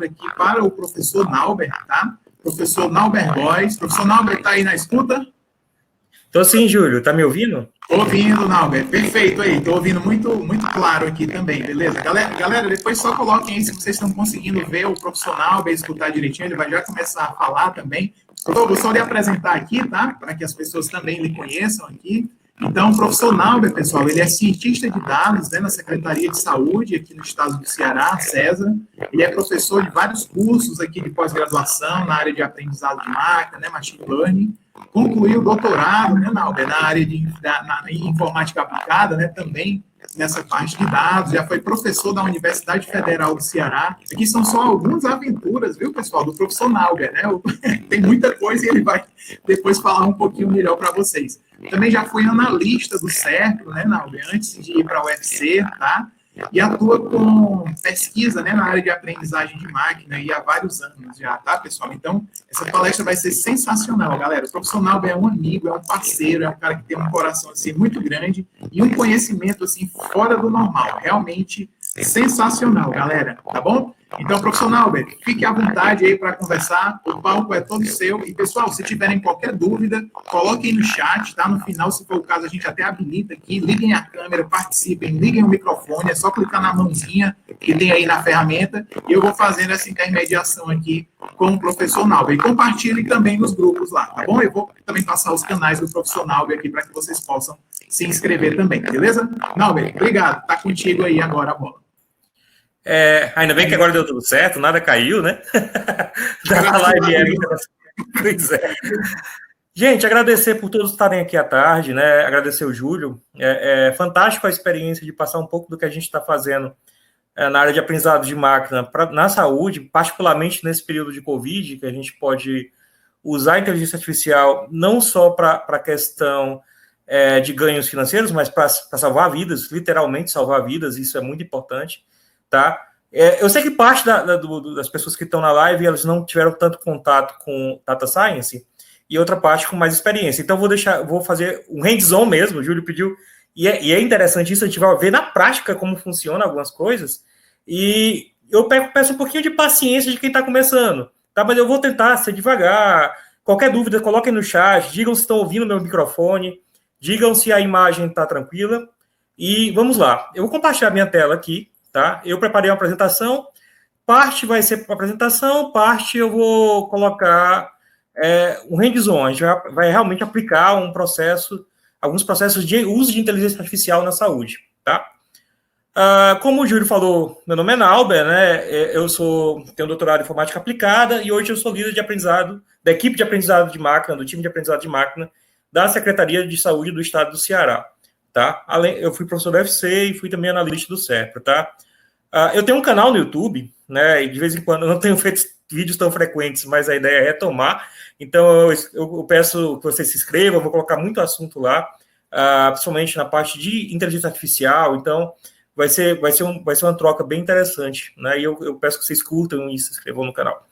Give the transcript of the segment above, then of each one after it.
palavra aqui para o professor Nauber, tá? Professor Nauber Góes. Professor Nauber, está aí na escuta? Tô sim, Júlio. Tá me ouvindo? Tô ouvindo, Nauber. Perfeito aí. Tô ouvindo muito, muito claro aqui também, beleza? Galera, depois só coloquem aí se vocês estão conseguindo ver o professor Nauber, escutar direitinho. Ele vai já começar a falar também. Eu vou só lhe apresentar aqui, tá? Para que as pessoas também lhe conheçam aqui. Então, o professor Nauber, pessoal, ele é cientista de dados, né, na Secretaria de Saúde aqui no estado do Ceará, César. Ele é professor de vários cursos aqui de pós-graduação na área de aprendizado de máquina, né, machine learning. Concluiu o doutorado, né, Nauber, na área de informática aplicada, né, também nessa parte de dados. Já foi professor da Universidade Federal do Ceará. Aqui são só algumas aventuras, viu, pessoal, do professor Nauber, né? Tem muita coisa e ele vai depois falar um pouquinho melhor para vocês. Também já foi analista do CERPRO, né, Nauber, antes de ir para a UFC, tá? E atua com pesquisa, né, na área de aprendizagem de máquina e há vários anos já, tá, pessoal? Então, essa palestra vai ser sensacional, galera. O professor Nauber é um amigo, é um parceiro, é um cara que tem um coração, assim, muito grande e um conhecimento, assim, fora do normal. Realmente sensacional, galera, tá bom? Então, professor Nauber, fique à vontade aí para conversar, o palco é todo seu. E, pessoal, se tiverem qualquer dúvida, coloquem no chat, tá? No final, se for o caso, a gente até habilita aqui, liguem a câmera, participem, liguem o microfone, é só clicar na mãozinha que tem aí na ferramenta, e eu vou fazendo essa intermediação aqui com o professor Nauber. E compartilhem também nos grupos lá, tá bom? Eu vou também passar os canais do professor Nauber aqui para que vocês possam se inscrever também, beleza? Nauber, obrigado, tá contigo aí agora a bola. Ainda bem que agora deu tudo certo, nada caiu, né? Da live era. Pois é. Gente, agradecer por todos estarem aqui à tarde, né? Agradecer o Júlio. É fantástico a experiência de passar um pouco do que a gente está fazendo na área de aprendizado de máquina na saúde, particularmente nesse período de Covid, que a gente pode usar a inteligência artificial não só para a questão de ganhos financeiros, mas para salvar vidas, literalmente salvar vidas, isso é muito importante. Tá? Eu sei que parte das pessoas que estão na live, elas não tiveram tanto contato com data science, e outra parte com mais experiência. Então, vou fazer um hands-on mesmo, o Júlio pediu, e é interessante isso, a gente vai ver na prática como funciona algumas coisas, e eu peço um pouquinho de paciência de quem está começando, tá? Mas eu vou tentar ser devagar. Qualquer dúvida, coloquem no chat, digam se estão ouvindo meu microfone, digam se a imagem está tranquila, e vamos lá. Eu vou compartilhar minha tela aqui. Tá? Eu preparei uma apresentação, parte vai ser para apresentação, parte eu vou colocar um hands-on, a gente vai realmente aplicar alguns processos de uso de inteligência artificial na saúde. Tá? Como o Júlio falou, meu nome é Nauber, né? Eu tenho doutorado em informática aplicada e hoje eu sou líder de aprendizado, da equipe de aprendizado de máquina, do time de aprendizado de máquina da Secretaria de Saúde do Estado do Ceará. Tá? Eu fui professor da UFC e fui também analista do CERPRO, tá? Eu tenho um canal no YouTube, né? E de vez em quando eu não tenho feito vídeos tão frequentes, mas a ideia é retomar. Então eu peço que vocês se inscrevam, eu vou colocar muito assunto lá, principalmente na parte de inteligência artificial. Então vai ser uma troca bem interessante, né? E eu peço que vocês curtam e se inscrevam no canal.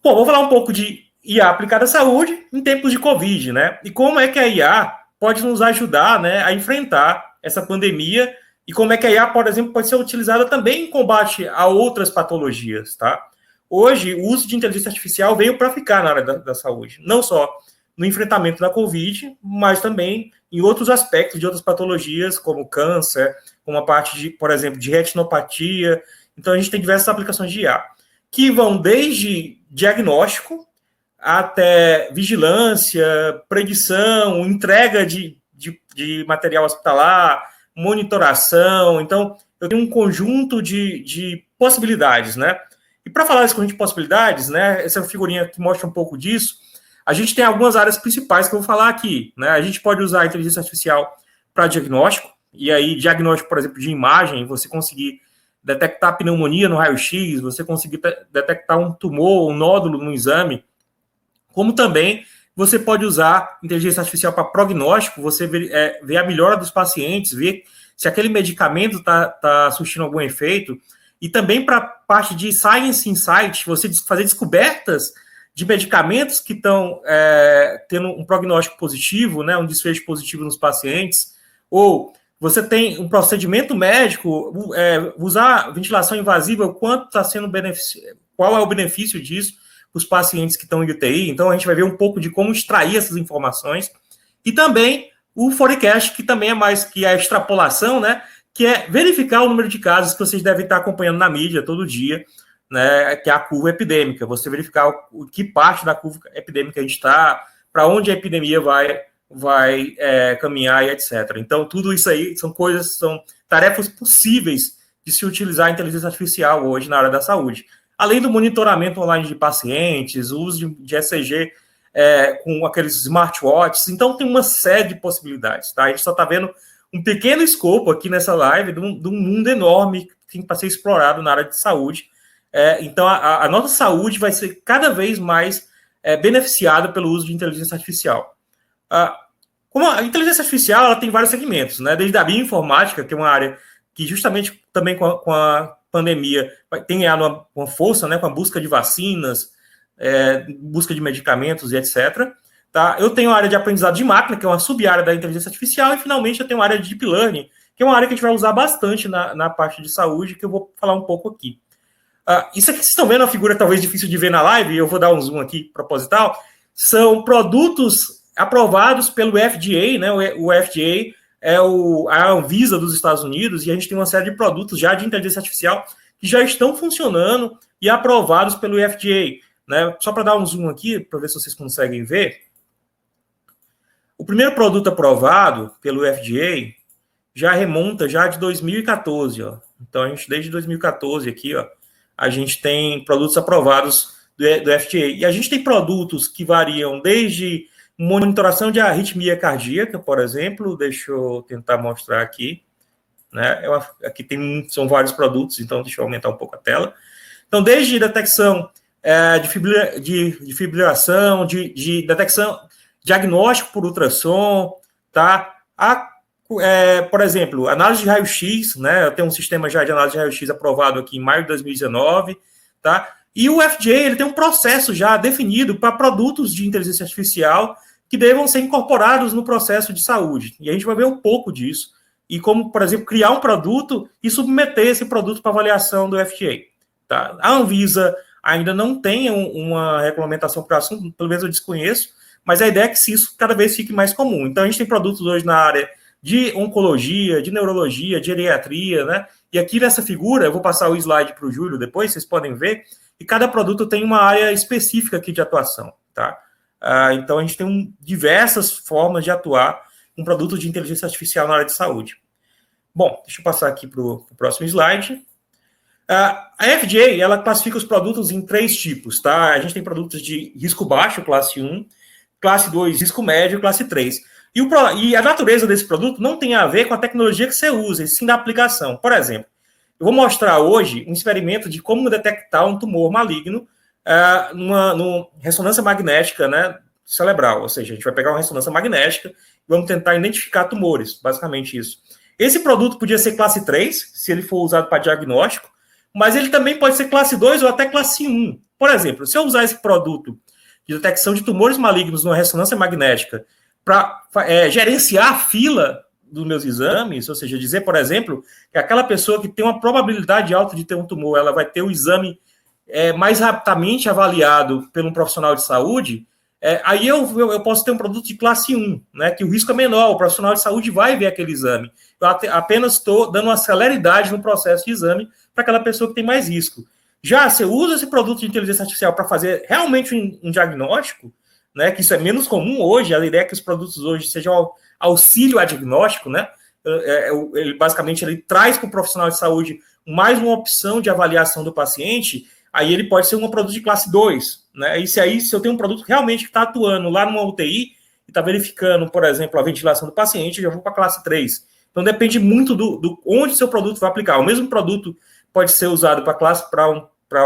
Vou falar um pouco de IA aplicada à saúde em tempos de Covid, né? E como é que a IA pode nos ajudar, né, a enfrentar essa pandemia e como é que a IA, por exemplo, pode ser utilizada também em combate a outras patologias, tá? Hoje, o uso de inteligência artificial veio para ficar na área da saúde, não só no enfrentamento da Covid, mas também em outros aspectos de outras patologias, como câncer, como a parte, de, por exemplo, de retinopatia. Então, a gente tem diversas aplicações de IA, que vão desde diagnóstico até vigilância, predição, entrega de material hospitalar, monitoração. Então, eu tenho um conjunto de possibilidades, né? E para falar desse conjunto de possibilidades, né, essa figurinha que mostra um pouco disso, a gente tem algumas áreas principais que eu vou falar aqui, né? A gente pode usar a inteligência artificial para diagnóstico, e aí diagnóstico, por exemplo, de imagem, você conseguir detectar pneumonia no raio-x, você conseguir detectar um tumor, um nódulo no exame, como também você pode usar inteligência artificial para prognóstico, você ver a melhora dos pacientes, ver se aquele medicamento está surtindo algum efeito, e também para a parte de Science Insight, você fazer descobertas de medicamentos que estão tendo um prognóstico positivo, né, um desfecho positivo nos pacientes, ou você tem um procedimento médico, usar ventilação invasiva, o quanto está sendo qual é o benefício disso para os pacientes que estão em UTI. Então, a gente vai ver um pouco de como extrair essas informações. E também o forecast, que também é mais que a extrapolação, né? Que é verificar o número de casos que vocês devem estar acompanhando na mídia todo dia, né? Que é a curva epidêmica. Você verificar que parte da curva epidêmica a gente está, para onde a epidemia vai caminhar e etc. Então, tudo isso aí são tarefas possíveis de se utilizar a inteligência artificial hoje na área da saúde. Além do monitoramento online de pacientes, o uso de ECG com aqueles smartwatches. Então, tem uma série de possibilidades, tá? A gente só está vendo um pequeno escopo aqui nessa live de um mundo enorme que tem para ser explorado na área de saúde. Então, a nossa saúde vai ser cada vez mais beneficiada pelo uso de inteligência artificial. Como a inteligência artificial, ela tem vários segmentos, né? Desde a bioinformática, que é uma área que justamente também com a pandemia tem ganhado uma força, né? Com a busca de vacinas, busca de medicamentos e etc. Tá? Eu tenho a área de aprendizado de máquina, que é uma sub-área da inteligência artificial, e finalmente eu tenho a área de deep learning, que é uma área que a gente vai usar bastante na parte de saúde, que eu vou falar um pouco aqui. Isso aqui, vocês estão vendo uma figura talvez difícil de ver na live, eu vou dar um zoom aqui proposital, são produtos aprovados pelo FDA, né? O FDA é a Anvisa dos Estados Unidos, e a gente tem uma série de produtos já de inteligência artificial que já estão funcionando e aprovados pelo FDA. Né? Só para dar um zoom aqui, para ver se vocês conseguem ver. O primeiro produto aprovado pelo FDA já remonta já de 2014. Ó. Então, a gente, desde 2014 aqui, ó, a gente tem produtos aprovados do FDA. E a gente tem produtos que variam desde monitoração de arritmia cardíaca, por exemplo. Deixa eu tentar mostrar aqui. Né? Aqui são vários produtos, então deixa eu aumentar um pouco a tela. Então, desde detecção de fibrilação, de detecção, diagnóstico por ultrassom, tá? Por exemplo, análise de raio-x, né? Eu tenho um sistema já de análise de raio-x aprovado aqui em maio de 2019, tá? E o FDA, ele tem um processo já definido para produtos de inteligência artificial que devam ser incorporados no processo de saúde. E a gente vai ver um pouco disso. E como, por exemplo, criar um produto e submeter esse produto para avaliação do FDA, tá? A Anvisa ainda não tem uma regulamentação para o assunto, pelo menos eu desconheço, mas a ideia é que isso cada vez fique mais comum. Então, a gente tem produtos hoje na área de oncologia, de neurologia, de geriatria, né? E aqui nessa figura, eu vou passar o slide para o Júlio depois, vocês podem ver, e cada produto tem uma área específica aqui de atuação, tá? Então, a gente tem diversas formas de atuar com produtos de inteligência artificial na área de saúde. Bom, deixa eu passar aqui para o próximo slide. A FDA, ela classifica os produtos em 3 tipos, tá? A gente tem produtos de risco baixo, classe 1, classe 2, risco médio, classe 3. E a natureza desse produto não tem a ver com a tecnologia que você usa, e sim da aplicação. Por exemplo, eu vou mostrar hoje um experimento de como detectar um tumor maligno numa ressonância magnética, né, cerebral. Ou seja, a gente vai pegar uma ressonância magnética e vamos tentar identificar tumores, basicamente isso. Esse produto podia ser classe 3, se ele for usado para diagnóstico, mas ele também pode ser classe 2 ou até classe 1. Por exemplo, se eu usar esse produto de detecção de tumores malignos numa ressonância magnética para gerenciar a fila dos meus exames, ou seja, dizer, por exemplo, que aquela pessoa que tem uma probabilidade alta de ter um tumor, ela vai ter o exame mais rapidamente avaliado por um profissional de saúde, aí eu posso ter um produto de classe 1, né, que o risco é menor, o profissional de saúde vai ver aquele exame. Eu apenas estou dando uma celeridade no processo de exame para aquela pessoa que tem mais risco. Já se eu uso esse produto de inteligência artificial para fazer realmente um diagnóstico, né, que isso é menos comum hoje, a ideia é que os produtos hoje sejam auxílio a diagnóstico, né, ele basicamente ele traz para o profissional de saúde mais uma opção de avaliação do paciente, aí ele pode ser um produto de classe 2, né, e se eu tenho um produto realmente que está atuando lá numa UTI e está verificando, por exemplo, a ventilação do paciente, eu já vou para a classe 3. Então depende muito do onde seu produto vai aplicar. O mesmo produto pode ser usado para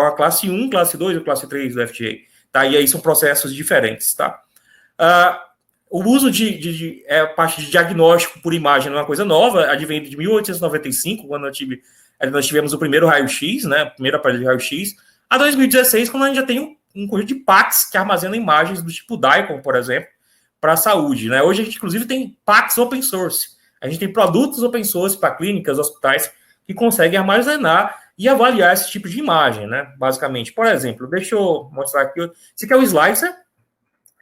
uma classe 1, classe 2 ou classe 3 do FDA. Tá? E aí são processos diferentes. Tá? O uso de parte de diagnóstico por imagem não é uma coisa nova, advém de 1895, quando nós tivemos o primeiro raio-x, né, o primeiro aparelho de raio-x, a 2016, quando a gente já tem um conjunto de PACs que armazenam imagens do tipo DICOM, por exemplo, para a saúde. Né? Hoje a gente, inclusive, tem PACs open source. A gente tem produtos open source para clínicas, hospitais, que conseguem armazenar e avaliar esse tipo de imagem, né? Basicamente. Por exemplo, deixa eu mostrar aqui. Esse aqui é o Slicer.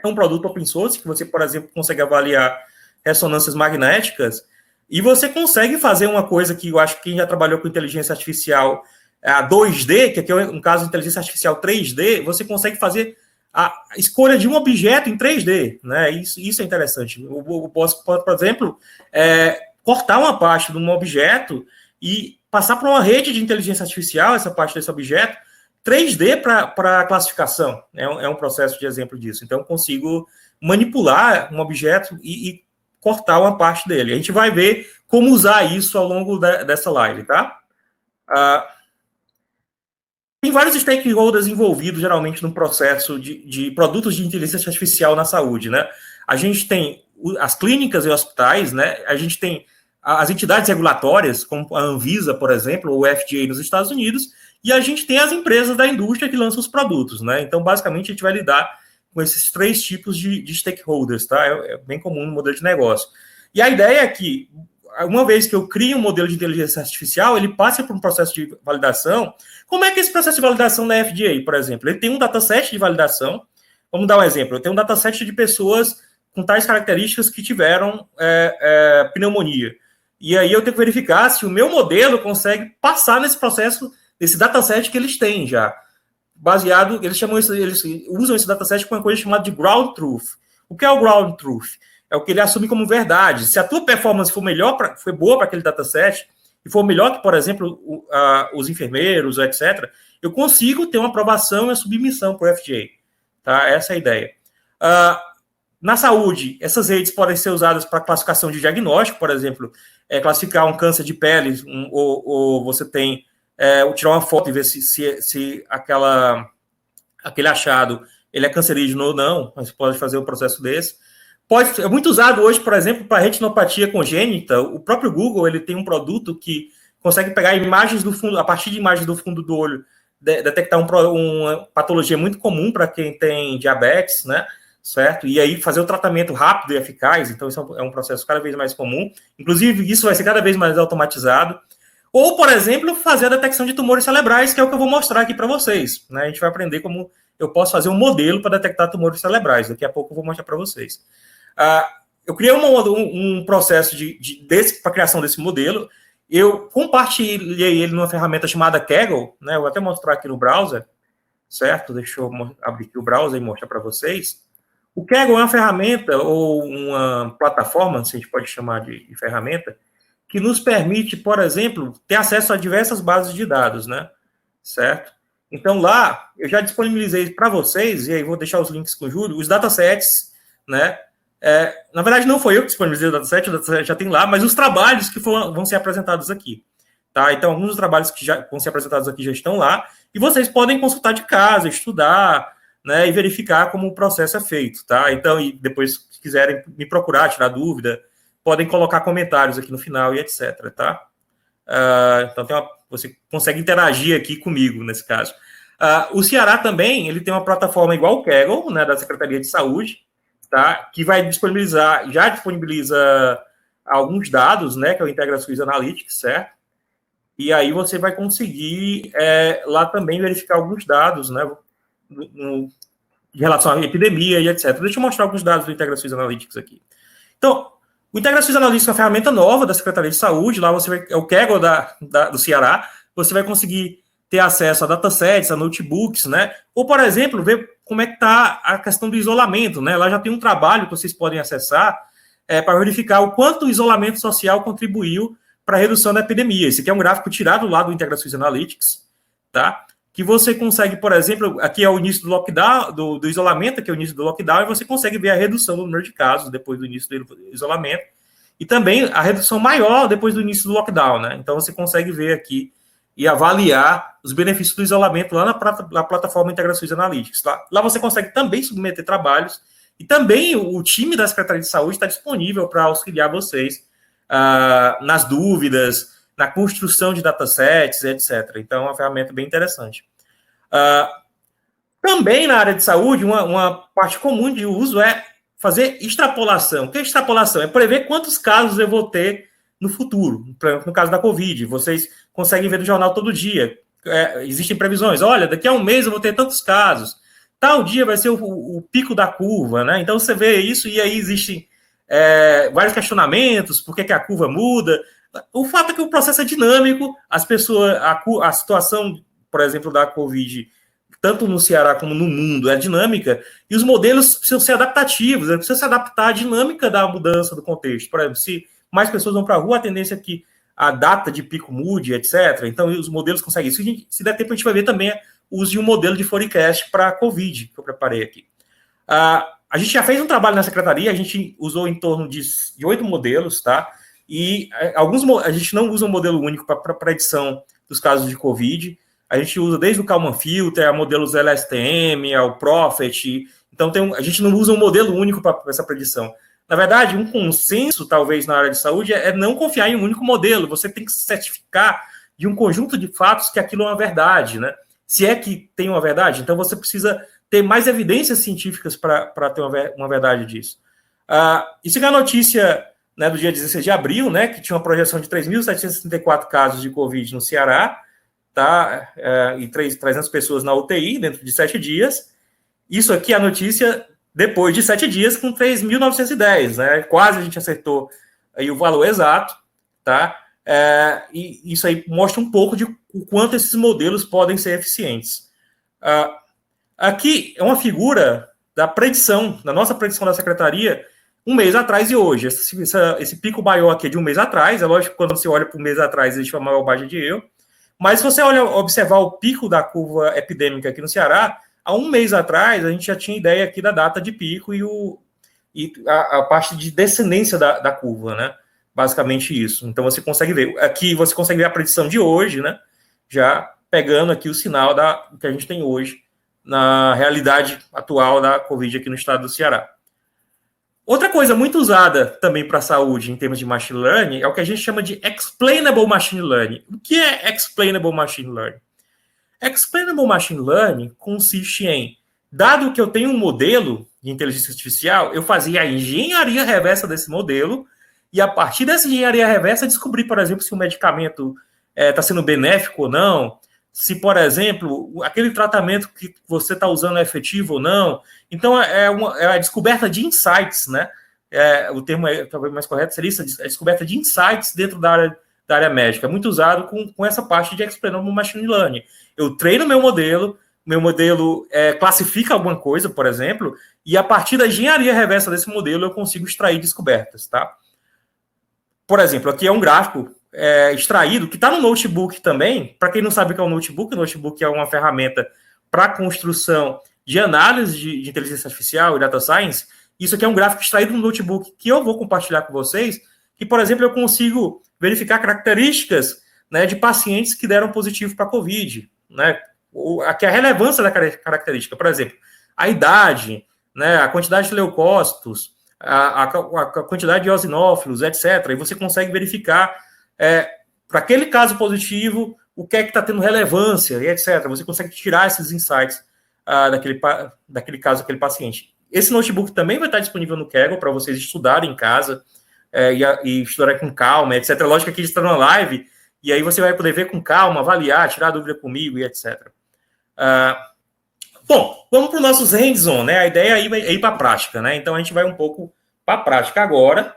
É um produto open source que você, por exemplo, consegue avaliar ressonâncias magnéticas e você consegue fazer uma coisa que eu acho que quem já trabalhou com inteligência artificial a 2D, que aqui é um caso de inteligência artificial 3D, você consegue fazer a escolha de um objeto em 3D, né? Isso é interessante. Eu posso, por exemplo, cortar uma parte de um objeto e passar para uma rede de inteligência artificial, essa parte desse objeto, 3D para classificação. É um processo de exemplo disso. Então, eu consigo manipular um objeto e cortar uma parte dele. A gente vai ver como usar isso ao longo dessa live, tá? Tem vários stakeholders envolvidos, geralmente, no processo de produtos de inteligência artificial na saúde, né? A gente tem as clínicas e hospitais, né? A gente tem as entidades regulatórias, como a Anvisa, por exemplo, ou o FDA nos Estados Unidos, e a gente tem as empresas da indústria que lançam os produtos, né? Então, basicamente, a gente vai lidar com esses 3 tipos de stakeholders, tá? É bem comum no modelo de negócio. E a ideia é que, uma vez que eu crio um modelo de inteligência artificial, ele passa por um processo de validação. Como é que esse processo de validação da FDA, por exemplo? Ele tem um dataset de validação. Vamos dar um exemplo. Eu tenho um dataset de pessoas com tais características que tiveram pneumonia. E aí eu tenho que verificar se o meu modelo consegue passar nesse processo, nesse dataset que eles têm já. Baseado, eles usam esse dataset com uma coisa chamada de ground truth. O que é o ground truth? É o que ele assume como verdade. Se a tua performance foi boa para aquele dataset, e for melhor que, por exemplo, os enfermeiros, etc., eu consigo ter uma aprovação e uma submissão para o FDA. Tá? Essa é a ideia. Na saúde, essas redes podem ser usadas para classificação de diagnóstico, por exemplo, classificar um câncer de pele, ou você tem tirar uma foto e ver se aquele achado ele é cancerígeno ou não. Você pode fazer um processo desse. É muito usado hoje, por exemplo, para retinopatia congênita. O próprio Google ele tem um produto que consegue pegar imagens do fundo, a partir de imagens do fundo do olho, detectar uma patologia muito comum para quem tem diabetes, né? Certo? E aí fazer o tratamento rápido e eficaz. Então, isso é um processo cada vez mais comum. Inclusive, isso vai ser cada vez mais automatizado. Ou, por exemplo, fazer a detecção de tumores cerebrais, que é o que eu vou mostrar aqui para vocês. Né? A gente vai aprender como eu posso fazer um modelo para detectar tumores cerebrais. Daqui a pouco eu vou mostrar para vocês. Eu criei um processo para a criação desse modelo. Eu compartilhei ele numa ferramenta chamada Kaggle, né? Eu vou até mostrar aqui no browser, certo? Deixa eu abrir aqui o browser e mostrar para vocês. O Kaggle é uma ferramenta ou uma plataforma, se a gente pode chamar de ferramenta, que nos permite, por exemplo, ter acesso a diversas bases de dados, né? Certo? Então, lá, eu já disponibilizei para vocês, e aí vou deixar os links com o Júlio, os datasets, né? Na verdade, não foi eu que disponibilizei o dataset já tem lá, mas os trabalhos que vão ser apresentados aqui. Tá? Então, alguns dos trabalhos que já vão ser apresentados aqui já estão lá, e vocês podem consultar de casa, estudar, né, e verificar como o processo é feito. Tá? Então, e depois, se quiserem me procurar, tirar dúvida, podem colocar comentários aqui no final e etc. Tá? Então, você consegue interagir aqui comigo, nesse caso. O Ceará também, ele tem uma plataforma igual o Kaggle, né, da Secretaria de Saúde, tá? Que já disponibiliza alguns dados, né? Que é o IntegraSUS Analytics, certo? E aí você vai conseguir lá também verificar alguns dados, né? Em relação à epidemia e etc. Deixa eu mostrar alguns dados do IntegraSUS Analytics aqui. Então, o IntegraSUS Analytics é uma ferramenta nova da Secretaria de Saúde, lá é o Kaggle do Ceará, você vai conseguir ter acesso a datasets, a notebooks, né? Ou, por exemplo, ver como é que está a questão do isolamento, né? Lá já tem um trabalho que vocês podem acessar para verificar o quanto o isolamento social contribuiu para a redução da epidemia. Esse aqui é um gráfico tirado lá do IntegraSUS Analytics, tá? Que você consegue, por exemplo, aqui é o início do lockdown, do isolamento, aqui é o início do lockdown, e você consegue ver a redução do número de casos depois do início do isolamento, e também a redução maior depois do início do lockdown, né? Então você consegue ver aqui e avaliar os benefícios do isolamento lá na plataforma IntegraSUS Analytics. Tá? Lá você consegue também submeter trabalhos, e também o time da Secretaria de Saúde está disponível para auxiliar vocês nas dúvidas, na construção de datasets, etc. Então, é uma ferramenta bem interessante. Também na área de saúde, uma parte comum de uso é fazer extrapolação. O que é extrapolação? É prever quantos casos eu vou ter no futuro. No caso da Covid, vocês conseguem ver no jornal todo dia. Existem previsões. Olha, daqui a um mês eu vou ter tantos casos. Tal dia vai ser o pico da curva, né? Então você vê isso e aí existem vários questionamentos, por que a curva muda. O fato é que o processo é dinâmico, as pessoas, a situação, por exemplo, da Covid, tanto no Ceará como no mundo, é dinâmica, e os modelos precisam ser adaptativos, precisam se adaptar à dinâmica da mudança do contexto. Por exemplo, se mais pessoas vão para a rua, a tendência é que a data de pico mude, etc. Então, os modelos conseguem isso. Se der tempo, a gente vai ver também o uso de um modelo de forecast para a Covid, que eu preparei aqui. A gente já fez um trabalho na secretaria, a gente usou em torno de 8 modelos, tá? E a gente não usa um modelo único para predição dos casos de Covid. A gente usa desde o Kalman Filter, a modelos LSTM, ao Prophet. Então, a gente não usa um modelo único para essa predição. Na verdade, um consenso, talvez, na área de saúde é não confiar em um único modelo. Você tem que se certificar de um conjunto de fatos que aquilo é uma verdade, né? Se é que tem uma verdade, então você precisa ter mais evidências científicas para ter uma verdade disso. Isso é a notícia, né, do dia 16 de abril, né, que tinha uma projeção de 3.764 casos de Covid no Ceará, tá? E 300 pessoas na UTI dentro de 7 dias. Isso aqui é a notícia depois de 7 dias com 3.910, né? Quase a gente acertou aí o valor exato, tá? E isso aí mostra um pouco de o quanto esses modelos podem ser eficientes. Aqui é uma figura da predição, da nossa predição da secretaria, um mês atrás e hoje. Esse pico maior aqui é de um mês atrás. É lógico que quando você olha para um mês atrás, existe uma maior margem de erro. Mas se você observar o pico da curva epidêmica aqui no Ceará, há um mês atrás, a gente já tinha ideia aqui da data de pico e a parte de descendência da curva, né? Basicamente isso. Então, você consegue ver. Aqui, você consegue ver a predição de hoje, né? Já pegando aqui o sinal que a gente tem hoje na realidade atual da Covid aqui no estado do Ceará. Outra coisa muito usada também para a saúde em termos de machine learning é o que a gente chama de explainable machine learning. O que é explainable machine learning? Explainable machine learning consiste em, dado que eu tenho um modelo de inteligência artificial, eu fazia a engenharia reversa desse modelo e, a partir dessa engenharia reversa, descobrir, por exemplo, se o medicamento está sendo benéfico ou não, se, por exemplo, aquele tratamento que você está usando é efetivo ou não. Então, é a descoberta de insights, né? O termo talvez mais correto seria isso, a descoberta de insights dentro da área médica. É muito usado com essa parte de explainable machine learning. Eu treino meu modelo classifica alguma coisa, por exemplo, e a partir da engenharia reversa desse modelo eu consigo extrair descobertas, tá? Por exemplo, aqui é um gráfico extraído, que está no notebook também. Para quem não sabe o que é o notebook é uma ferramenta para construção de análise de inteligência artificial e data science. Isso aqui é um gráfico extraído no notebook que eu vou compartilhar com vocês, que, por exemplo, eu consigo verificar características, né, de pacientes que deram positivo para a COVID, né? Aqui a relevância da característica, por exemplo, a idade, né, a quantidade de leucócitos, a quantidade de eosinófilos, etc. E você consegue verificar, para aquele caso positivo, o que é que está tendo relevância, e etc. Você consegue tirar esses insights daquele caso, daquele paciente. Esse notebook também vai estar disponível no Kaggle para vocês estudarem em casa, e estudarem com calma, etc. Lógico que aqui está numa live, e aí você vai poder ver com calma, avaliar, tirar dúvida comigo, e etc. Bom, vamos para os nossos hands-on, né? A ideia é ir para a prática, né? Então, a gente vai um pouco para a prática agora,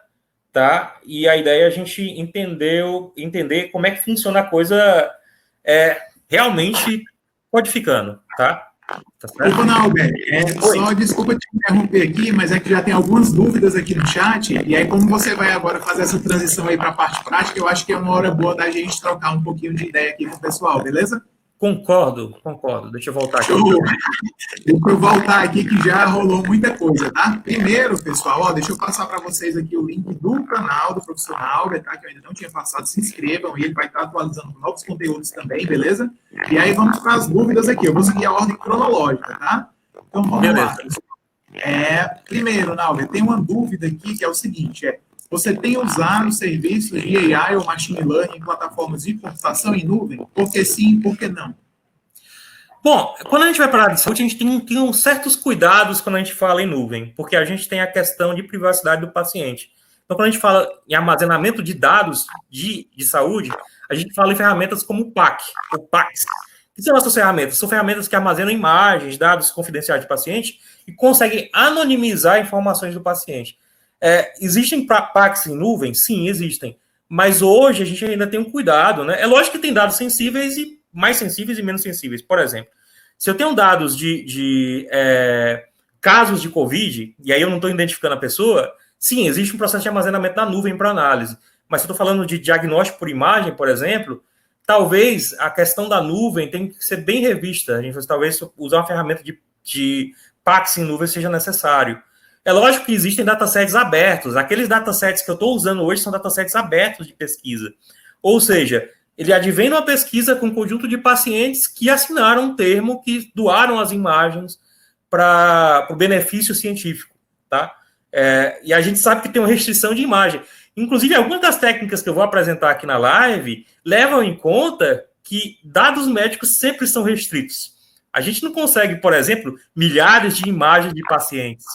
tá? E a ideia é a gente entender como é que funciona a coisa realmente codificando, tá? Tá certo? Albert, só desculpa te interromper aqui, mas é que já tem algumas dúvidas aqui no chat, e aí como você vai agora fazer essa transição aí para a parte prática, eu acho que é uma hora boa da gente trocar um pouquinho de ideia aqui com o pessoal, beleza? Concordo. Deixa eu voltar aqui. Deixa eu voltar aqui que já rolou muita coisa, tá? Primeiro, pessoal, deixa eu passar para vocês aqui o link do canal do Profissional, tá? Que eu ainda não tinha passado, se inscrevam e ele vai estar atualizando novos conteúdos também, beleza? E aí vamos para as dúvidas aqui, eu vou seguir a ordem cronológica, tá? Então vamos lá. Primeiro, Nalber, tem uma dúvida aqui que é o seguinte, você tem usado serviços de AI ou Machine Learning em plataformas de computação em nuvem? Por que sim, por que não? Bom, quando a gente vai para a área de saúde, a gente tem certos cuidados quando a gente fala em nuvem, porque a gente tem a questão de privacidade do paciente. Então, quando a gente fala em armazenamento de dados de saúde, a gente fala em ferramentas como o PAC, ou PACs. O que são essas ferramentas? São ferramentas que armazenam imagens, dados confidenciais do paciente e conseguem anonimizar informações do paciente. Existem PACs em nuvem? Sim, existem. Mas hoje a gente ainda tem um cuidado, né? É lógico que tem dados sensíveis e mais sensíveis e menos sensíveis. Por exemplo, se eu tenho dados de casos de Covid, e aí eu não estou identificando a pessoa, sim, existe um processo de armazenamento na nuvem para análise. Mas se eu estou falando de diagnóstico por imagem, por exemplo, talvez a questão da nuvem tenha que ser bem revista. A gente talvez usar uma ferramenta de PACS em nuvem seja necessário. É lógico que existem datasets abertos. Aqueles datasets que eu estou usando hoje são datasets abertos de pesquisa. Ou seja, ele advém de uma pesquisa com um conjunto de pacientes que assinaram um termo, que doaram as imagens para o benefício científico, tá? E a gente sabe que tem uma restrição de imagem. Inclusive, algumas das técnicas que eu vou apresentar aqui na live levam em conta que dados médicos sempre são restritos. A gente não consegue, por exemplo, milhares de imagens de pacientes.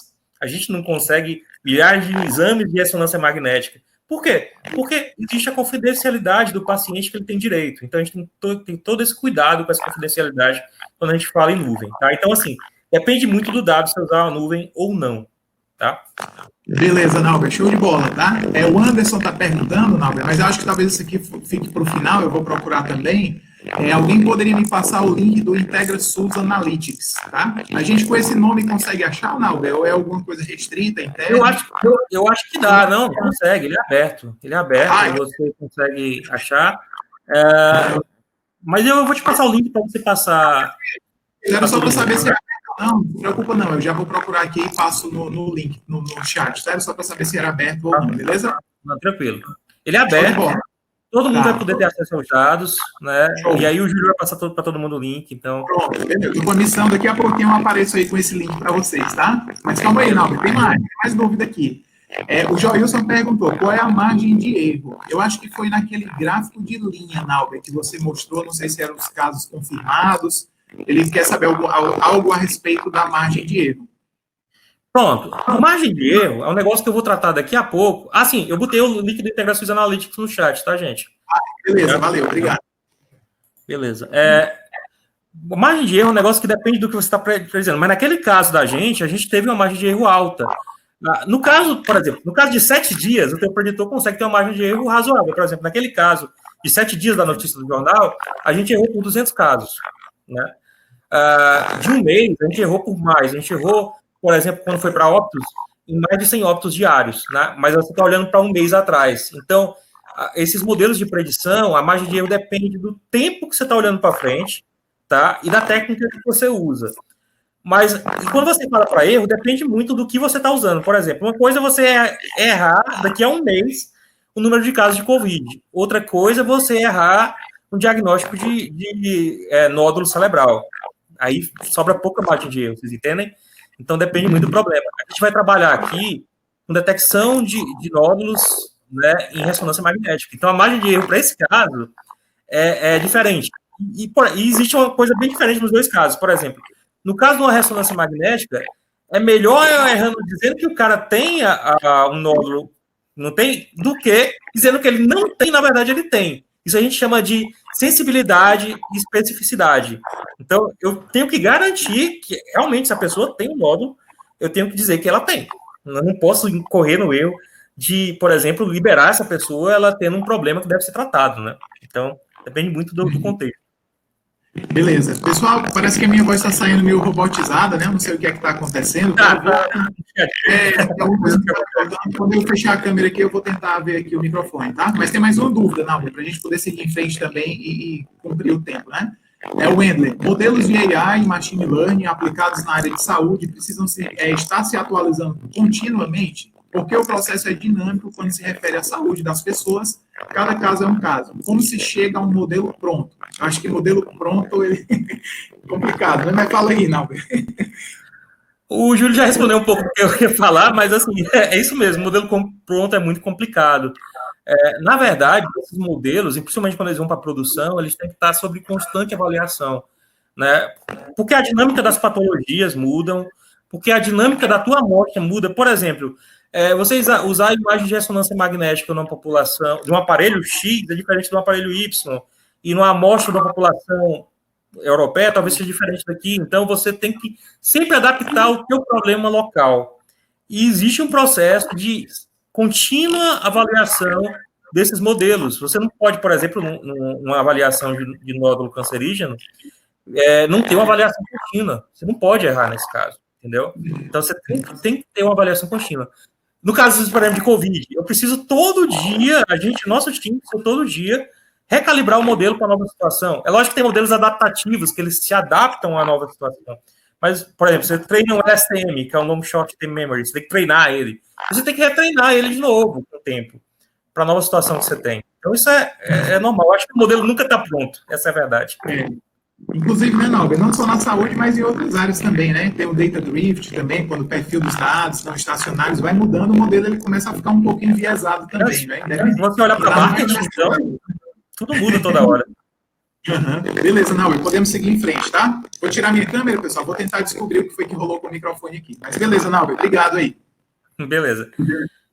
A gente não consegue milhares de exames de ressonância magnética. Por quê? Porque existe a confidencialidade do paciente que ele tem direito. Então, a gente tem todo esse cuidado com essa confidencialidade quando a gente fala em nuvem, tá? Então, assim, depende muito do dado se usar a nuvem ou não, tá? Beleza, Nauber, show de bola, tá? O Anderson está perguntando, Nauber, mas eu acho que talvez isso aqui fique para o final, eu vou procurar também. Alguém poderia me passar o link do IntegraSUS Analytics, tá? A gente com esse nome consegue achar, Nauber, ou é alguma coisa restrita, interna? Eu acho que dá, não, consegue, ele é aberto, você consegue achar. Mas eu vou te passar o link para você passar. Era só para saber se... Não, não se preocupa não, eu já vou procurar aqui e passo no link, no chat, certo? Só para saber se era aberto ou não, beleza? Não, tranquilo. Ele é aberto, todo mundo vai poder ter acesso aos dados, né? E aí o Júlio vai passar para todo mundo o link, então... Pronto, beleza. Com a missão, daqui a pouquinho eu apareço aí com esse link para vocês, tá? Mas calma aí, não, tem mais dúvida aqui. O Joilson perguntou, qual é a margem de erro? Eu acho que foi naquele gráfico de linha, Nauber, que você mostrou, não sei se eram os casos confirmados. Ele quer saber algo a respeito da margem de erro. Pronto. A margem de erro é um negócio que eu vou tratar daqui a pouco. Sim, eu botei o link do IntegraSUS Analytics no chat, tá, gente? Beleza, valeu, obrigado. Beleza. A margem de erro é um negócio que depende do que você está dizendo. Mas naquele caso da gente, a gente teve uma margem de erro alta. No caso, por exemplo, no caso de 7 dias, o teu preditor consegue ter uma margem de erro razoável. Por exemplo, naquele caso de 7 dias da notícia do jornal, a gente errou por 200 casos, né? De um mês, a gente errou por mais. A gente errou, por exemplo, quando foi para óbitos, em mais de 100 óbitos diários, né? Mas você está olhando para um mês atrás. Então, esses modelos de predição, a margem de erro depende do tempo que você está olhando para frente, tá? E da técnica que você usa. Mas quando você fala para erro, depende muito do que você está usando. Por exemplo, uma coisa é você errar daqui a um mês o número de casos de Covid. Outra coisa é você errar um diagnóstico de nódulo cerebral. Aí sobra pouca margem de erro, vocês entendem? Então depende muito do problema. A gente vai trabalhar aqui com detecção de nódulos, né, em ressonância magnética. Então a margem de erro para esse caso é diferente. E existe uma coisa bem diferente nos dois casos. Por exemplo, no caso de uma ressonância magnética, é melhor eu errando dizendo que o cara tem um nódulo, não tem, do que dizendo que ele não tem, na verdade ele tem. Isso a gente chama de sensibilidade e especificidade. Então, eu tenho que garantir que, realmente, se a pessoa tem um nódulo, eu tenho que dizer que ela tem. Eu não posso incorrer no erro de, por exemplo, liberar essa pessoa, ela tendo um problema que deve ser tratado, né? Então, depende muito do contexto. Beleza. Pessoal, parece que a minha voz está saindo meio robotizada, né? Não sei o que é que está acontecendo. Quando eu fechar a câmera aqui, eu vou tentar ver aqui o microfone, tá? Mas tem mais uma dúvida, Náudia, para a gente poder seguir em frente também e cumprir o tempo, né? O Wendler. Modelos de AI e Machine Learning aplicados na área de saúde precisam estar se atualizando continuamente, porque o processo é dinâmico quando se refere à saúde das pessoas. Cada caso é um caso. Como se chega a um modelo pronto? Acho que modelo pronto é complicado, né? Mas fala aí, Náudia. O Júlio já respondeu um pouco do que eu ia falar, mas assim, é isso mesmo, o modelo pronto é muito complicado. Na verdade, esses modelos, e principalmente quando eles vão para a produção, eles têm que estar sob constante avaliação, né? Porque a dinâmica das patologias mudam, porque a dinâmica da tua amostra muda. Por exemplo, Vocês usar a imagem de ressonância magnética numa população, de um aparelho X, é diferente de um aparelho Y, e numa amostra da população europeia, talvez seja diferente daqui. Então, você tem que sempre adaptar o seu problema local. E existe um processo de contínua avaliação desses modelos. Você não pode, por exemplo, numa avaliação de nódulo cancerígeno, não ter uma avaliação contínua. Você não pode errar nesse caso, entendeu? Então, você tem que ter uma avaliação contínua. No caso, por exemplo, de Covid, eu preciso todo dia, nosso time precisa todo dia recalibrar o modelo para a nova situação. É lógico que tem modelos adaptativos, que eles se adaptam à nova situação. Mas, por exemplo, você treina um LSTM, que é um Long Short Term Memory, você tem que treinar ele. Você tem que retreinar ele de novo com o tempo, para a nova situação que você tem. Então, isso é normal. Eu acho que o modelo nunca está pronto. Essa é a verdade. Inclusive, né, Nauber, não só na saúde, mas em outras áreas também, né? Tem o data drift também, quando o perfil dos dados estão estacionários, vai mudando, o modelo ele começa a ficar um pouquinho enviesado também, né? Se você olhar para marketing, então, tudo muda toda hora. Beleza, Nauber, podemos seguir em frente, tá? Vou tirar minha câmera, pessoal, vou tentar descobrir o que foi que rolou com o microfone aqui. Mas beleza, Nauber, obrigado aí. Beleza.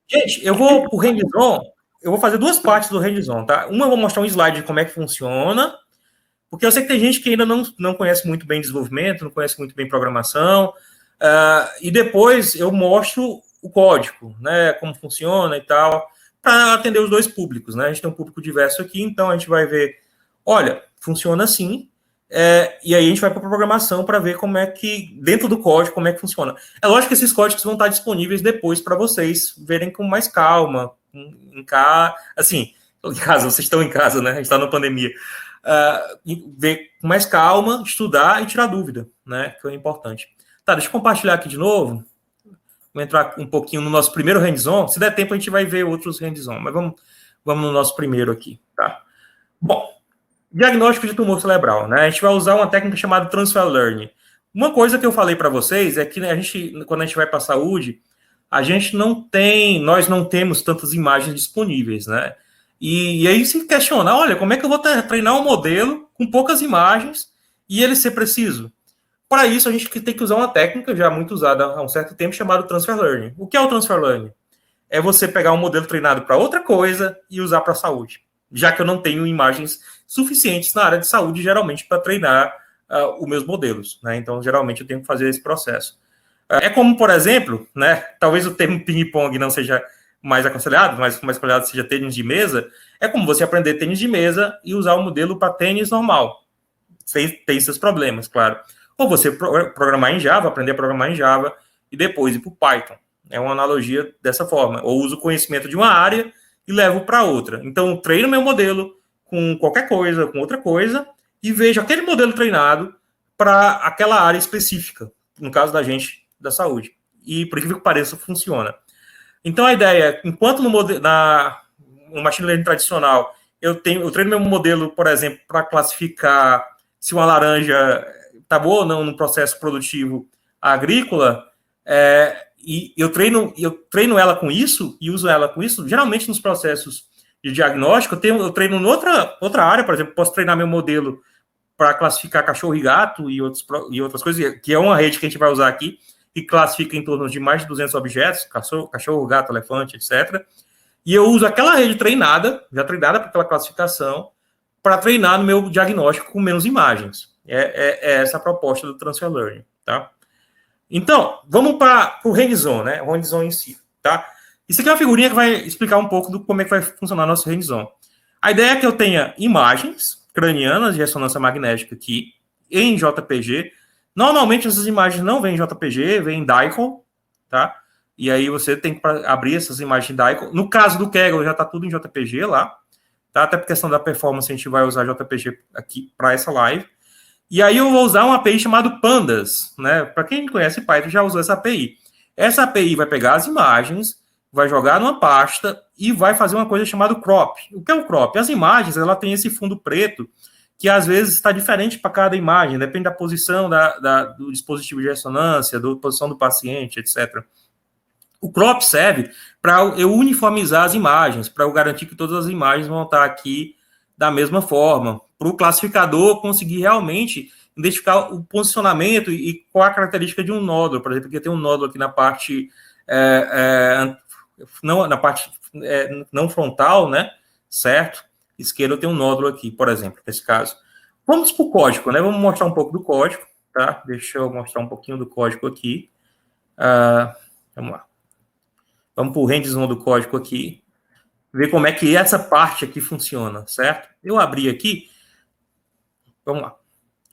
Gente, eu vou pro hands-on, eu vou fazer duas partes do hands-on, tá? Uma eu vou mostrar um slide de como é que funciona, porque eu sei que tem gente que ainda não conhece muito bem desenvolvimento, não conhece muito bem programação, e depois eu mostro o código, né, como funciona e tal, para atender os dois públicos, né? A gente tem um público diverso aqui, então a gente vai ver, olha, funciona assim, e aí a gente vai para a programação para ver como é que, dentro do código, como é que funciona. É lógico que esses códigos vão estar disponíveis depois para vocês verem com mais calma, em casa, vocês estão em casa, né? A gente está na pandemia. Ver com mais calma, estudar e tirar dúvida, né? Que é importante. Tá, deixa eu compartilhar aqui de novo. Vou entrar um pouquinho no nosso primeiro hands-on. Se der tempo, a gente vai ver outros hands-on, mas vamos no nosso primeiro aqui, tá? Bom, diagnóstico de tumor cerebral, né? A gente vai usar uma técnica chamada Transfer Learning. Uma coisa que eu falei para vocês é que quando a gente vai para a saúde, nós não temos tantas imagens disponíveis, né? E aí se questiona, olha, como é que eu vou treinar um modelo com poucas imagens e ele ser preciso? Para isso, a gente tem que usar uma técnica já muito usada há um certo tempo, chamada Transfer Learning. O que é o Transfer Learning? É você pegar um modelo treinado para outra coisa e usar para a saúde, já que eu não tenho imagens suficientes na área de saúde, geralmente, para treinar os meus modelos, né? Então, geralmente, eu tenho que fazer esse processo. É como, por exemplo, né? Talvez o termo ping-pong não seja mais aconselhado, mas mais aconselhado seja tênis de mesa. É como você aprender tênis de mesa e usar o modelo para tênis normal. Tem seus problemas, claro. Ou você programar em Java, aprender a programar em Java e depois ir para o Python. É uma analogia dessa forma. Ou uso o conhecimento de uma área e levo para outra. Então, eu treino meu modelo com qualquer coisa, com outra coisa, e vejo aquele modelo treinado para aquela área específica, no caso da gente, da saúde. E, por incrível que pareça, funciona. Então, a ideia é, enquanto no machine learning tradicional, eu treino meu modelo, por exemplo, para classificar se uma laranja está boa ou não no processo produtivo agrícola, e eu treino ela com isso, e uso ela com isso, geralmente nos processos de diagnóstico, eu treino em outra área, por exemplo, posso treinar meu modelo para classificar cachorro e gato e outras coisas, que é uma rede que a gente vai usar aqui, que classifica em torno de mais de 200 objetos, cachorro, gato, elefante, etc. E eu uso aquela rede já treinada para aquela classificação, para treinar no meu diagnóstico com menos imagens. É essa a proposta do Transfer Learning, tá? Então, vamos para o hands-on, né? O hands-on em si, tá? Isso aqui é uma figurinha que vai explicar um pouco como é que vai funcionar nosso hands-on. A ideia é que eu tenha imagens cranianas de ressonância magnética aqui, em JPG. Normalmente, essas imagens não vêm em JPG, vêm em DICOM, tá? E aí você tem que abrir essas imagens em DICOM. No caso do Kaggle, já está tudo em JPG lá, tá? Até por questão da performance, a gente vai usar JPG aqui para essa live. E aí eu vou usar uma API chamada Pandas, né? Para quem conhece Python, já usou essa API. Essa API vai pegar as imagens, vai jogar numa pasta e vai fazer uma coisa chamada crop. O que é o crop? As imagens, ela tem esse fundo preto que às vezes está diferente para cada imagem, depende da posição do dispositivo de ressonância, da posição do paciente, etc. O crop serve para eu uniformizar as imagens, para eu garantir que todas as imagens vão estar aqui da mesma forma, para o classificador conseguir realmente identificar o posicionamento e qual a característica de um nódulo, por exemplo, porque tem um nódulo aqui na parte não, na parte não frontal, né? Certo? Esquerda eu tenho um nódulo aqui, por exemplo, nesse caso. Vamos para o código, né? Vamos mostrar um pouco do código, tá? Deixa eu mostrar um pouquinho do código aqui. Vamos lá. Vamos para o hands-on do código aqui. Ver como é que essa parte aqui funciona, certo? Eu abri aqui. Vamos lá.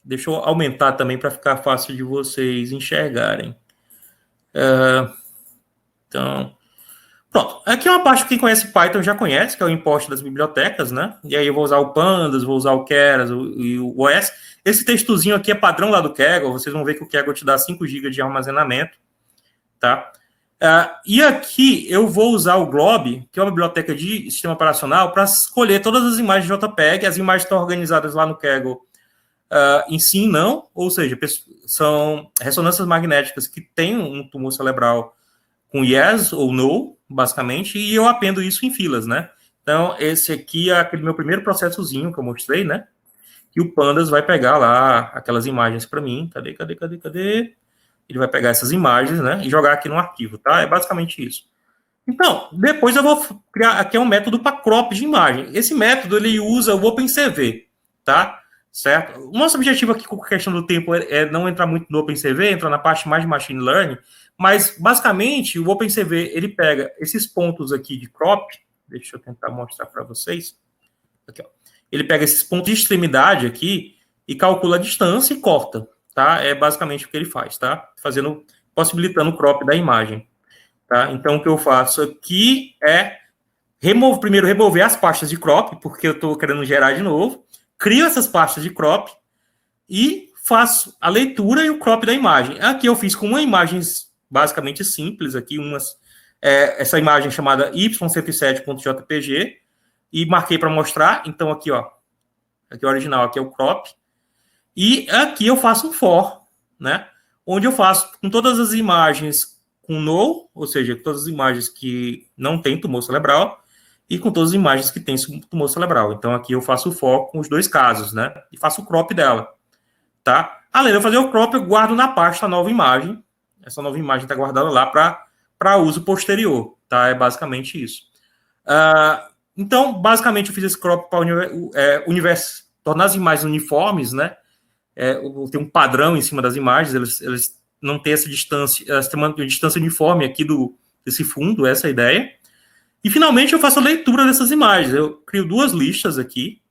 Deixa eu aumentar também para ficar fácil de vocês enxergarem. Então, pronto. Aqui é uma parte que quem conhece Python já conhece, que é o import das bibliotecas, né? E aí eu vou usar o Pandas, vou usar o Keras e o OS. Esse textozinho aqui é padrão lá do Kaggle. Vocês vão ver que o Kaggle te dá 5 GB de armazenamento, tá? E aqui eu vou usar o Glob, que é uma biblioteca de sistema operacional, para escolher todas as imagens de JPEG. As imagens estão organizadas lá no Kaggle em sim, não, ou seja, são ressonâncias magnéticas que têm um tumor cerebral com yes ou no, basicamente, e eu apendo isso em filas, né? Então, esse aqui é aquele meu primeiro processozinho que eu mostrei, né? E o Pandas vai pegar lá aquelas imagens para mim. Cadê? Ele vai pegar essas imagens, né? E jogar aqui no arquivo, tá? É basicamente isso. Então, depois eu vou criar aqui um método para crop de imagem. Esse método, ele usa o OpenCV, tá? Certo? O nosso objetivo aqui com a questão do tempo é não entrar muito no OpenCV, entrar na parte mais de Machine Learning, mas, basicamente, o OpenCV, ele pega esses pontos aqui de crop, deixa eu tentar mostrar para vocês, aqui, ó. Ele pega esses pontos de extremidade aqui e calcula a distância e corta, tá? É basicamente o que ele faz, tá? Possibilitando o crop da imagem, tá? Então, o que eu faço aqui é primeiro remover as pastas de crop, porque eu estou querendo gerar de novo, crio essas pastas de crop e faço a leitura e o crop da imagem. Aqui eu fiz com uma imagem basicamente simples, aqui essa imagem chamada y107.jpg, e marquei para mostrar. Então, aqui, ó, aqui é o original, aqui é o crop. E aqui eu faço um for, né? Onde eu faço com todas as imagens com null, ou seja, todas as imagens que não tem tumor cerebral, e com todas as imagens que tem tumor cerebral. Então, aqui eu faço o for com os dois casos, né? E faço o crop dela, tá? Além de eu fazer o crop, eu guardo na pasta a nova imagem. Essa nova imagem está guardada lá para uso posterior, tá? É basicamente isso. Então, basicamente, eu fiz esse crop para tornar as imagens uniformes, né? Tem um padrão em cima das imagens, eles não têm essa distância, elas têm uma distância uniforme aqui desse fundo, essa é a ideia. E, finalmente, eu faço a leitura dessas imagens. Eu crio 2 listas aqui,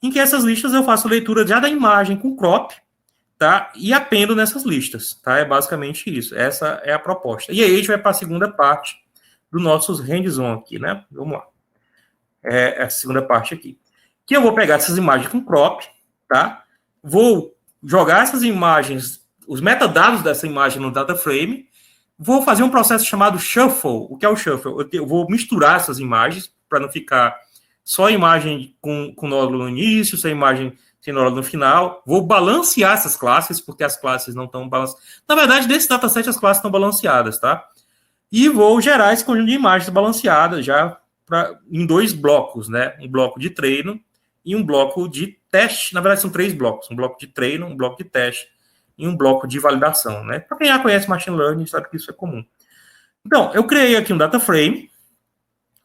em que essas listas eu faço a leitura já da imagem com crop, tá? E apendo nessas listas, tá? É basicamente isso. Essa é a proposta. E aí a gente vai para a segunda parte do nossos hands-on aqui, né? Vamos lá. A segunda parte aqui. Que eu vou pegar essas imagens com crop, tá? Vou jogar essas imagens, os metadados dessa imagem no data frame, vou fazer um processo chamado shuffle. O que é o shuffle? Eu vou misturar essas imagens para não ficar só a imagem com nódulo no início, só a imagem sem nódulo no final. Vou balancear essas classes, porque as classes não estão balanceadas. Na verdade, desse dataset, as classes estão balanceadas, tá? E vou gerar esse conjunto de imagens balanceadas já em 2 blocos, né? Um bloco de treino e um bloco de teste. Na verdade, são 3 blocos. Um bloco de treino, um bloco de teste e um bloco de validação, né? Para quem já conhece Machine Learning, sabe que isso é comum. Então, eu criei aqui um data frame,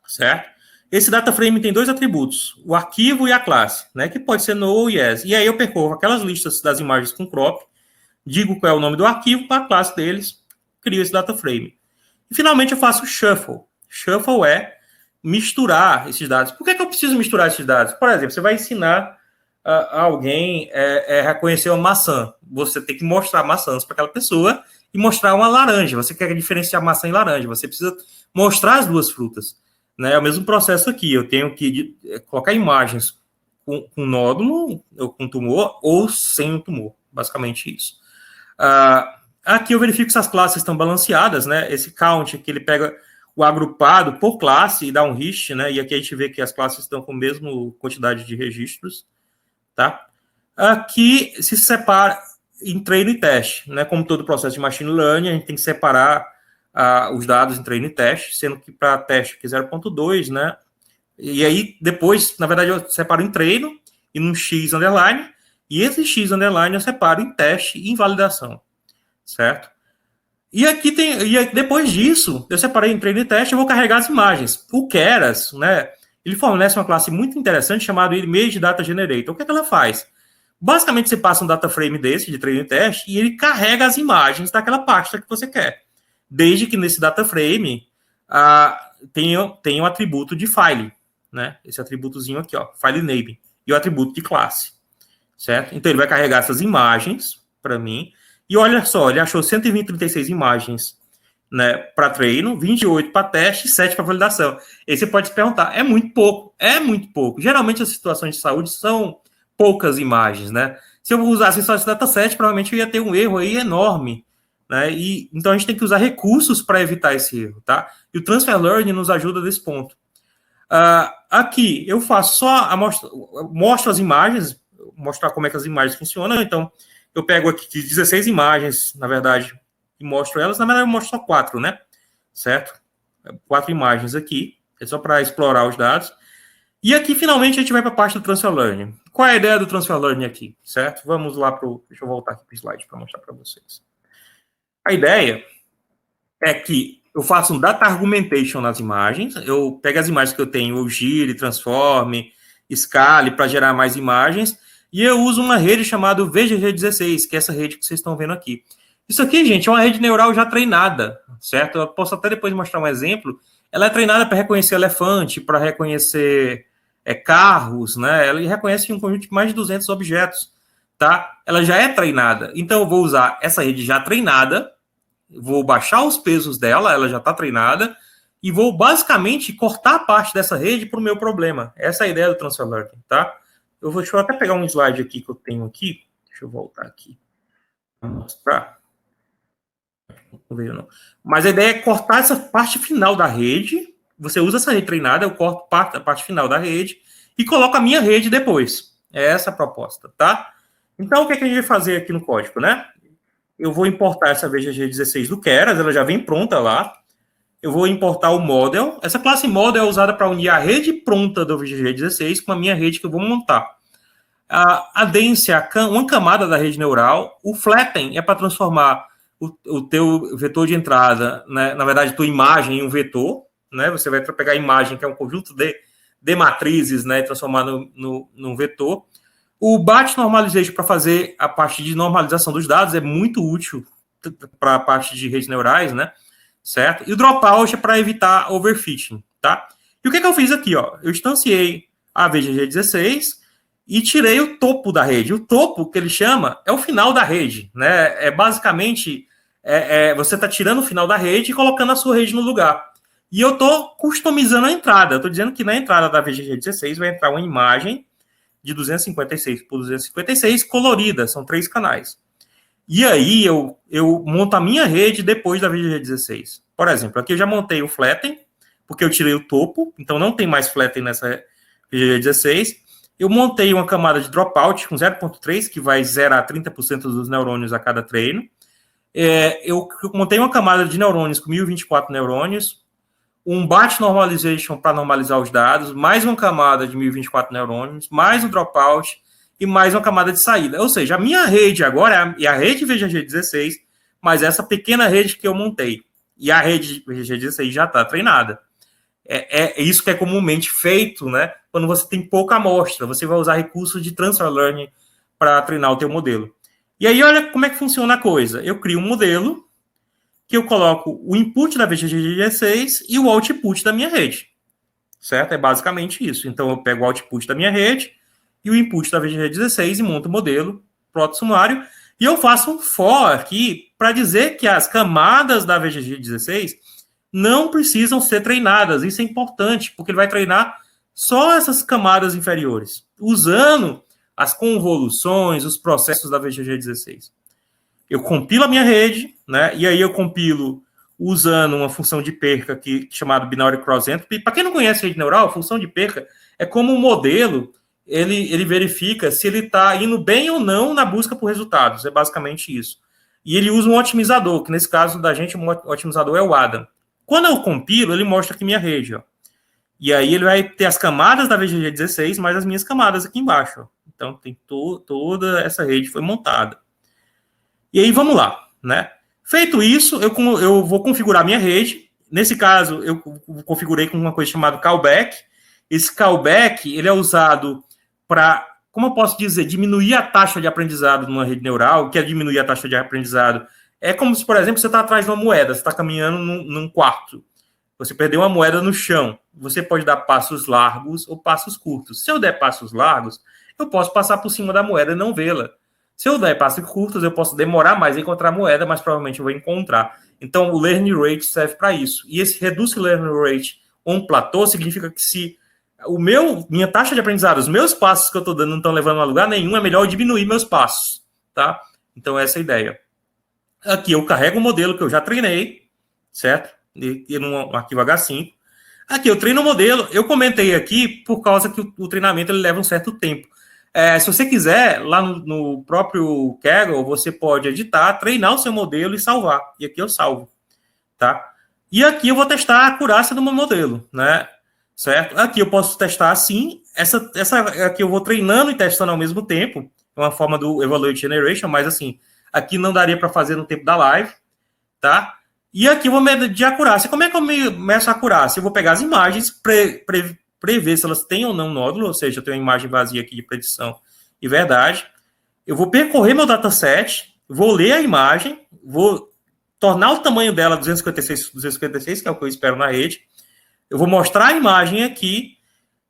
certo? Esse data frame tem 2 atributos, o arquivo e a classe, né? Que pode ser no ou yes. E aí eu percorro aquelas listas das imagens com crop, digo qual é o nome do arquivo, para a classe deles, crio esse data frame. E, finalmente, eu faço o shuffle. Shuffle é misturar esses dados. Por que eu preciso misturar esses dados? Por exemplo, você vai ensinar a alguém a reconhecer uma maçã. Você tem que mostrar maçãs para aquela pessoa e mostrar uma laranja. Você quer diferenciar maçã e laranja. Você precisa mostrar as 2 frutas. Né? É o mesmo processo aqui. Eu tenho que colocar imagens com nódulo, ou com tumor, ou sem o tumor. Basicamente isso. Aqui eu verifico se as classes estão balanceadas, né? Esse count aqui, ele pega o agrupado por classe e dá um list, né? E aqui a gente vê que as classes estão com a mesma quantidade de registros, tá? Aqui se separa em treino e teste, né? Como todo processo de machine learning, a gente tem que separar os dados em treino e teste, sendo que para teste aqui 0.2, né? E aí depois, na verdade, eu separo em treino e num X underline, e esse X underline eu separo em teste e em validação, certo? E aqui depois disso, eu separei em treino e teste, eu vou carregar as imagens. O Keras, né, ele fornece uma classe muito interessante chamada Image Data Generator. O que ela faz? Basicamente, você passa um data frame desse, de treino e teste, e ele carrega as imagens daquela pasta que você quer. Desde que nesse data frame tem um atributo de file, né? Esse atributozinho aqui, ó, file name, e o atributo de classe, certo? Então, ele vai carregar essas imagens para mim, e olha só, ele achou 136 imagens, né, para treino, 28 para teste e 7 para validação. Aí você pode se perguntar, é muito pouco? É muito pouco. Geralmente, as situações de saúde são poucas imagens, né? Se eu usasse só esse dataset, provavelmente eu ia ter um erro aí enorme, né? E então a gente tem que usar recursos para evitar esse erro, tá? E o Transfer Learning nos ajuda nesse ponto. Aqui eu faço só mostro as imagens, mostrar como é que as imagens funcionam. Então eu pego aqui 16 imagens, na verdade, e mostro elas. Na verdade, eu mostro só 4, né? Certo? 4 imagens aqui, é só para explorar os dados. E aqui, finalmente, a gente vai para a parte do Transfer Learning. Qual é a ideia do Transfer Learning aqui, certo? Vamos lá para o... Deixa eu voltar aqui para o slide para mostrar para vocês. A ideia é que eu faço um data argumentation nas imagens, eu pego as imagens que eu tenho, eu gire, transforme, escale para gerar mais imagens, e eu uso uma rede chamada VGG16, que é essa rede que vocês estão vendo aqui. Isso aqui, gente, é uma rede neural já treinada, certo? Eu posso até depois mostrar um exemplo. Ela é treinada para reconhecer elefante, para reconhecer carros, né? Ela reconhece um conjunto de mais de 200 objetos, tá? Ela já é treinada. Então, eu vou usar essa rede já treinada, vou baixar os pesos dela, ela já está treinada, e vou basicamente cortar parte dessa rede para o meu problema. Essa é a ideia do Transfer Learning, tá? Deixa eu até pegar um slide aqui que eu tenho aqui. Deixa eu voltar aqui para mostrar. Não veio, não. Mas a ideia é cortar essa parte final da rede. Você usa essa rede treinada, eu corto a parte final da rede e coloco a minha rede depois. É essa a proposta, tá? Então, o que a gente vai fazer aqui no código, né? Eu vou importar essa VGG16 do Keras, ela já vem pronta lá. Eu vou importar o model. Essa classe model é usada para unir a rede pronta do VGG16 com a minha rede que eu vou montar. A density, uma camada da rede neural. O flatten é para transformar o teu vetor de entrada, né, na verdade, tua imagem em um vetor, né? Você vai pegar a imagem, que é um conjunto de matrizes, né, e transformar num vetor. O batch normalization para fazer a parte de normalização dos dados é muito útil para a parte de redes neurais, né? Certo? E o dropout é para evitar overfitting, tá? E o que eu fiz aqui, ó? Eu instanciei a VGG16 e tirei o topo da rede. O topo, que ele chama, é o final da rede, né? É basicamente você está tirando o final da rede e colocando a sua rede no lugar. E eu estou customizando a entrada. Eu estou dizendo que na entrada da VGG16 vai entrar uma imagem de 256 por 256 colorida, são 3 canais. E aí eu monto a minha rede depois da VGG16. Por exemplo, aqui eu já montei o flatten, porque eu tirei o topo, então não tem mais flatten nessa VGG16. Eu montei uma camada de dropout com 0.3, que vai zerar 30% dos neurônios a cada treino. Eu montei uma camada de neurônios com 1024 neurônios, um batch normalization para normalizar os dados, mais uma camada de 1024 neurônios, mais um dropout e mais uma camada de saída. Ou seja, a minha rede agora é a rede VGG16, mas essa pequena rede que eu montei. E a rede VGG16 já está treinada. É isso que é comumente feito, né? Quando você tem pouca amostra, você vai usar recursos de Transfer Learning para treinar o teu modelo. E aí, olha como é que funciona a coisa. Eu crio um modelo que eu coloco o input da VGG16 e o output da minha rede. Certo? É basicamente isso. Então, eu pego o output da minha rede e o input da VGG16 e monto o modelo, proto-sumário, e eu faço um for aqui para dizer que as camadas da VGG16 não precisam ser treinadas. Isso é importante, porque ele vai treinar só essas camadas inferiores, usando as convoluções, os processos da VGG16. Eu compilo a minha rede, né? E aí eu compilo usando uma função de perca aqui, chamada Binary Cross Entropy. Para quem não conhece rede neural, a função de perca é como um modelo, ele verifica se ele está indo bem ou não na busca por resultados. É basicamente isso. E ele usa um otimizador, que nesse caso da gente, o otimizador é o Adam. Quando eu compilo, ele mostra aqui minha rede, ó. E aí ele vai ter as camadas da VGG16, mais as minhas camadas aqui embaixo, ó. Então tem toda essa rede foi montada. E aí vamos lá, né? Feito isso, eu vou configurar minha rede. Nesse caso, eu configurei com uma coisa chamada callback. Esse callback, ele é usado para, como eu posso dizer, diminuir a taxa de aprendizado numa rede neural. O que é diminuir a taxa de aprendizado? É como se, por exemplo, você está atrás de uma moeda, você está caminhando num quarto. Você perdeu uma moeda no chão. Você pode dar passos largos ou passos curtos. Se eu der passos largos, eu posso passar por cima da moeda e não vê-la. Se eu der passos curtos, eu posso demorar mais a encontrar a moeda, mas provavelmente eu vou encontrar. Então, o learning rate serve para isso. E esse reduce learning rate on plateau significa que se minha taxa de aprendizado, os meus passos que eu estou dando não estão levando a lugar nenhum, é melhor eu diminuir meus passos, tá? Então, essa é a ideia. Aqui eu carrego o modelo que eu já treinei, certo? E num arquivo H5. Aqui eu treino o modelo. Eu comentei aqui por causa que o treinamento ele leva um certo tempo. Se você quiser, lá no próprio Kaggle, você pode editar, treinar o seu modelo e salvar. E aqui eu salvo, tá? E aqui eu vou testar a acurácia do meu modelo, né? Certo? Aqui eu posso testar assim. Essa aqui eu vou treinando e testando ao mesmo tempo. É uma forma do Evaluate Generation, mas assim, aqui não daria para fazer no tempo da live, tá? E aqui eu vou medir a acurácia. Como é que eu meço a acurácia? Eu vou pegar as imagens, prever se elas têm ou não nódulo, ou seja, eu tenho uma imagem vazia aqui de predição e verdade. Eu vou percorrer meu dataset, vou ler a imagem, vou tornar o tamanho dela 256, que é o que eu espero na rede. Eu vou mostrar a imagem aqui,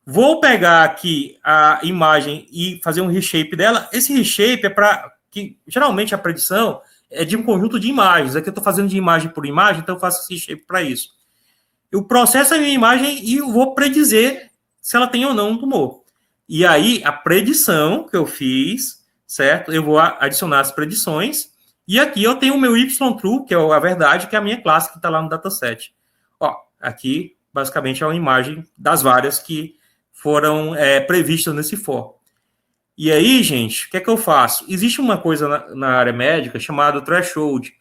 vou pegar aqui a imagem e fazer um reshape dela. Esse reshape é para que, geralmente, a predição é de um conjunto de imagens. Aqui eu estou fazendo de imagem por imagem, então eu faço esse reshape para isso. Eu processo a minha imagem e eu vou predizer se ela tem ou não um tumor. E aí, a predição que eu fiz, certo? Eu vou adicionar as predições. E aqui eu tenho o meu Y-True, que é a verdade, que é a minha classe que está lá no dataset. Ó, aqui, basicamente, é uma imagem das várias que foram previstas nesse for. E aí, gente, o que é que eu faço? Existe uma coisa na área médica chamada threshold.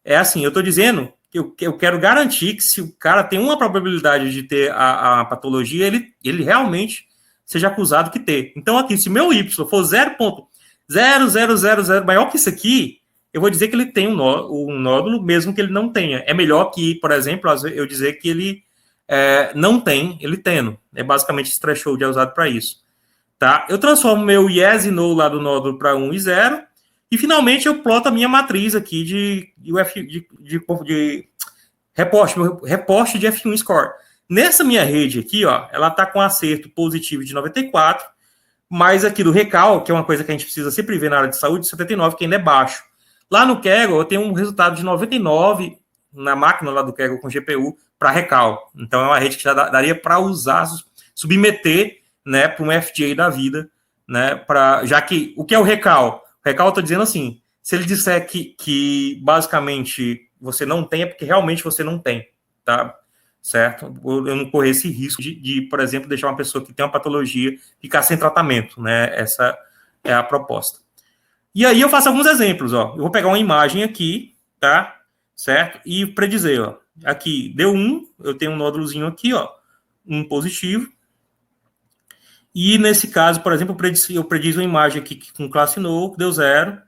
É assim, eu estou dizendo que eu quero garantir que se o cara tem uma probabilidade de ter a patologia, ele realmente seja acusado que ter. Então, aqui, se meu Y for 0.0000 maior que isso aqui, eu vou dizer que ele tem um nódulo, mesmo que ele não tenha. É melhor que, por exemplo, eu dizer que ele não tem, ele tendo. É basicamente esse threshold é usado para isso. Tá? Eu transformo meu yes e no lá do nódulo para 1 e 0. E, finalmente, eu ploto a minha matriz aqui de reposte de F1 score. Nessa minha rede aqui, ó, ela está com acerto positivo de 94, mas aqui do recal, que é uma coisa que a gente precisa sempre ver na área de saúde, 79, que ainda é baixo. Lá no Kaggle, eu tenho um resultado de 99 na máquina lá do Kaggle com GPU para recal. Então, é uma rede que já daria para usar, submeter, né, para um FJ da vida, né, já que, o que é o recal? O recal, eu estou dizendo assim, se ele disser que basicamente você não tem, é porque realmente você não tem, tá? Certo? Eu não correr esse risco de, por exemplo, deixar uma pessoa que tem uma patologia ficar sem tratamento, né? Essa é a proposta. E aí eu faço alguns exemplos, ó. Eu vou pegar uma imagem aqui, tá? Certo? E predizer, ó. Aqui, deu 1, eu tenho um nódulozinho aqui, ó. 1 positivo. E nesse caso, por exemplo, eu predizo uma imagem aqui com classe null, deu 0.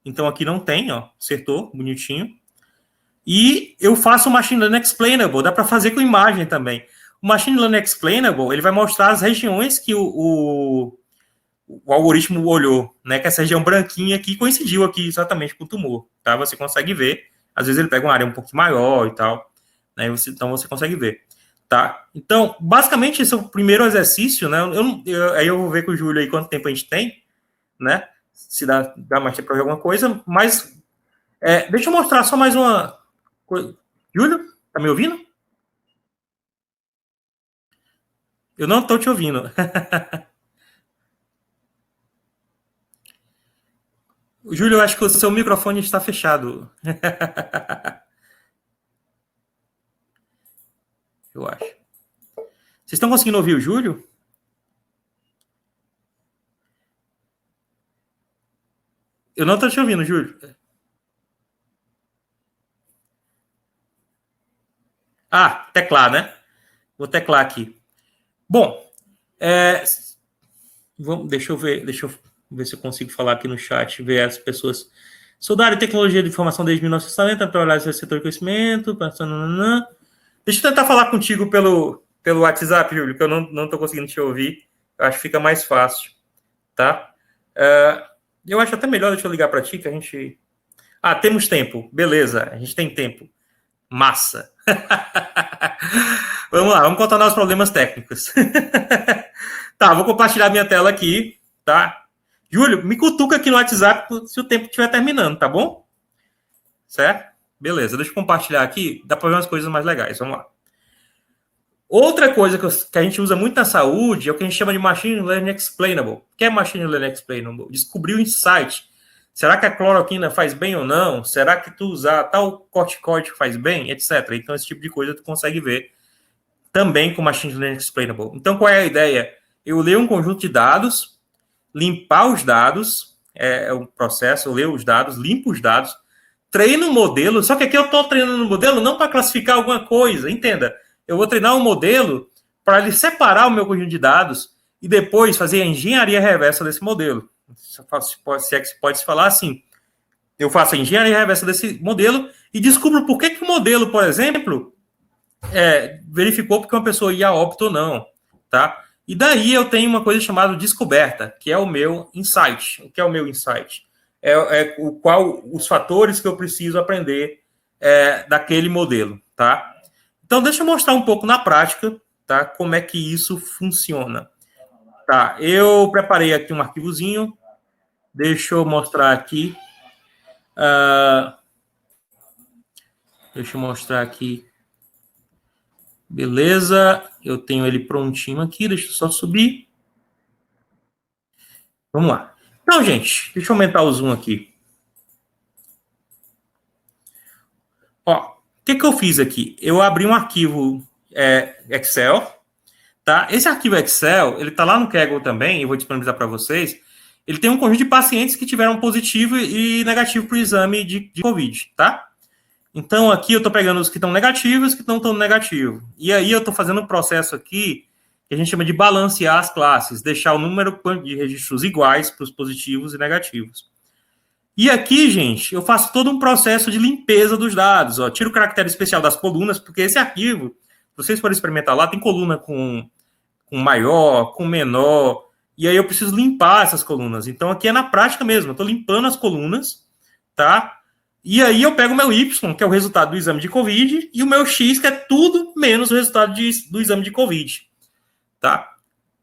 Então aqui não tem, ó. Acertou, bonitinho. E eu faço o Machine Learning Explainable, dá para fazer com imagem também. O Machine Learning Explainable, ele vai mostrar as regiões que o algoritmo olhou, né? Que essa região branquinha aqui coincidiu aqui exatamente com o tumor, tá? Você consegue ver. Às vezes ele pega uma área um pouco maior e tal, né? Então você consegue ver, tá? Então, basicamente, esse é o primeiro exercício, né? Aí eu vou ver com o Júlio aí quanto tempo a gente tem, né? Se dá mais tempo para ver alguma coisa, mas deixa eu mostrar só mais uma coisa. Júlio, tá me ouvindo? Eu não estou te ouvindo. Júlio, eu acho que o seu microfone está fechado. Eu acho. Vocês estão conseguindo ouvir o Júlio? Eu não estou te ouvindo, Júlio. Ah, teclar, né? Vou teclar aqui. Bom, deixa eu ver se eu consigo falar aqui no chat, ver as pessoas Sou da área de tecnologia de informação desde 1990, trabalhar nesse setor de conhecimento. Deixa eu tentar falar contigo pelo WhatsApp, Júlio, que eu não estou conseguindo te ouvir. Eu acho que fica mais fácil, tá? Eu acho até melhor, deixa eu ligar para ti, que a gente... temos tempo. Beleza, a gente tem tempo. Massa. Vamos lá, vamos contornar os problemas técnicos. Tá, vou compartilhar minha tela aqui, tá? Júlio, me cutuca aqui no WhatsApp se o tempo estiver terminando, tá bom? Certo? Beleza, deixa eu compartilhar aqui, dá para ver umas coisas mais legais, vamos lá. Outra coisa que a gente usa muito na saúde é o que a gente chama de Machine Learning Explainable. O que é Machine Learning Explainable? Descobrir o insight. Será que a cloroquina faz bem ou não? Será que tu usar tal corticoide faz bem? Etc. Então, esse tipo de coisa tu consegue ver também com Machine Learning Explainable. Então, qual é a ideia? Eu leio um conjunto de dados, limpar os dados, é o processo, eu leio os dados, limpo os dados, treino um modelo, só que aqui eu estou treinando um modelo não para classificar alguma coisa, entenda. Eu vou treinar um modelo para ele separar o meu conjunto de dados e depois fazer a engenharia reversa desse modelo. Se é que se pode falar assim. Eu faço a engenharia reversa desse modelo e descubro por que o modelo, por exemplo, verificou porque uma pessoa ia a óbito ou não, tá? E daí eu tenho uma coisa chamada descoberta, que é o meu insight. O que é o meu insight? Os fatores que eu preciso aprender daquele modelo, tá? Então, deixa eu mostrar um pouco na prática, tá? Como é que isso funciona. Tá, eu preparei aqui um arquivozinho. Deixa eu mostrar aqui. Deixa eu mostrar aqui. Beleza, eu tenho ele prontinho aqui, deixa eu só subir. Vamos lá. Então, gente, deixa eu aumentar o zoom aqui. Ó, o que eu fiz aqui? Eu abri um arquivo Excel, tá? Esse arquivo Excel, ele tá lá no Kaggle também, eu vou disponibilizar para vocês. Ele tem um conjunto de pacientes que tiveram positivo e negativo para o exame de COVID, tá? Então, aqui eu estou pegando os que estão negativos e os que não estão negativos. E aí eu estou fazendo um processo aqui que a gente chama de balancear as classes, deixar o número de registros iguais para os positivos e negativos. E aqui, gente, eu faço todo um processo de limpeza dos dados. Ó, tiro o caractere especial das colunas, porque esse arquivo, se vocês forem experimentar lá, tem coluna com maior, com menor, e aí eu preciso limpar essas colunas. Então, aqui é na prática mesmo, eu estou limpando as colunas, tá? E aí eu pego o meu Y, que é o resultado do exame de COVID, e o meu X, que é tudo menos o resultado do exame de COVID. Tá?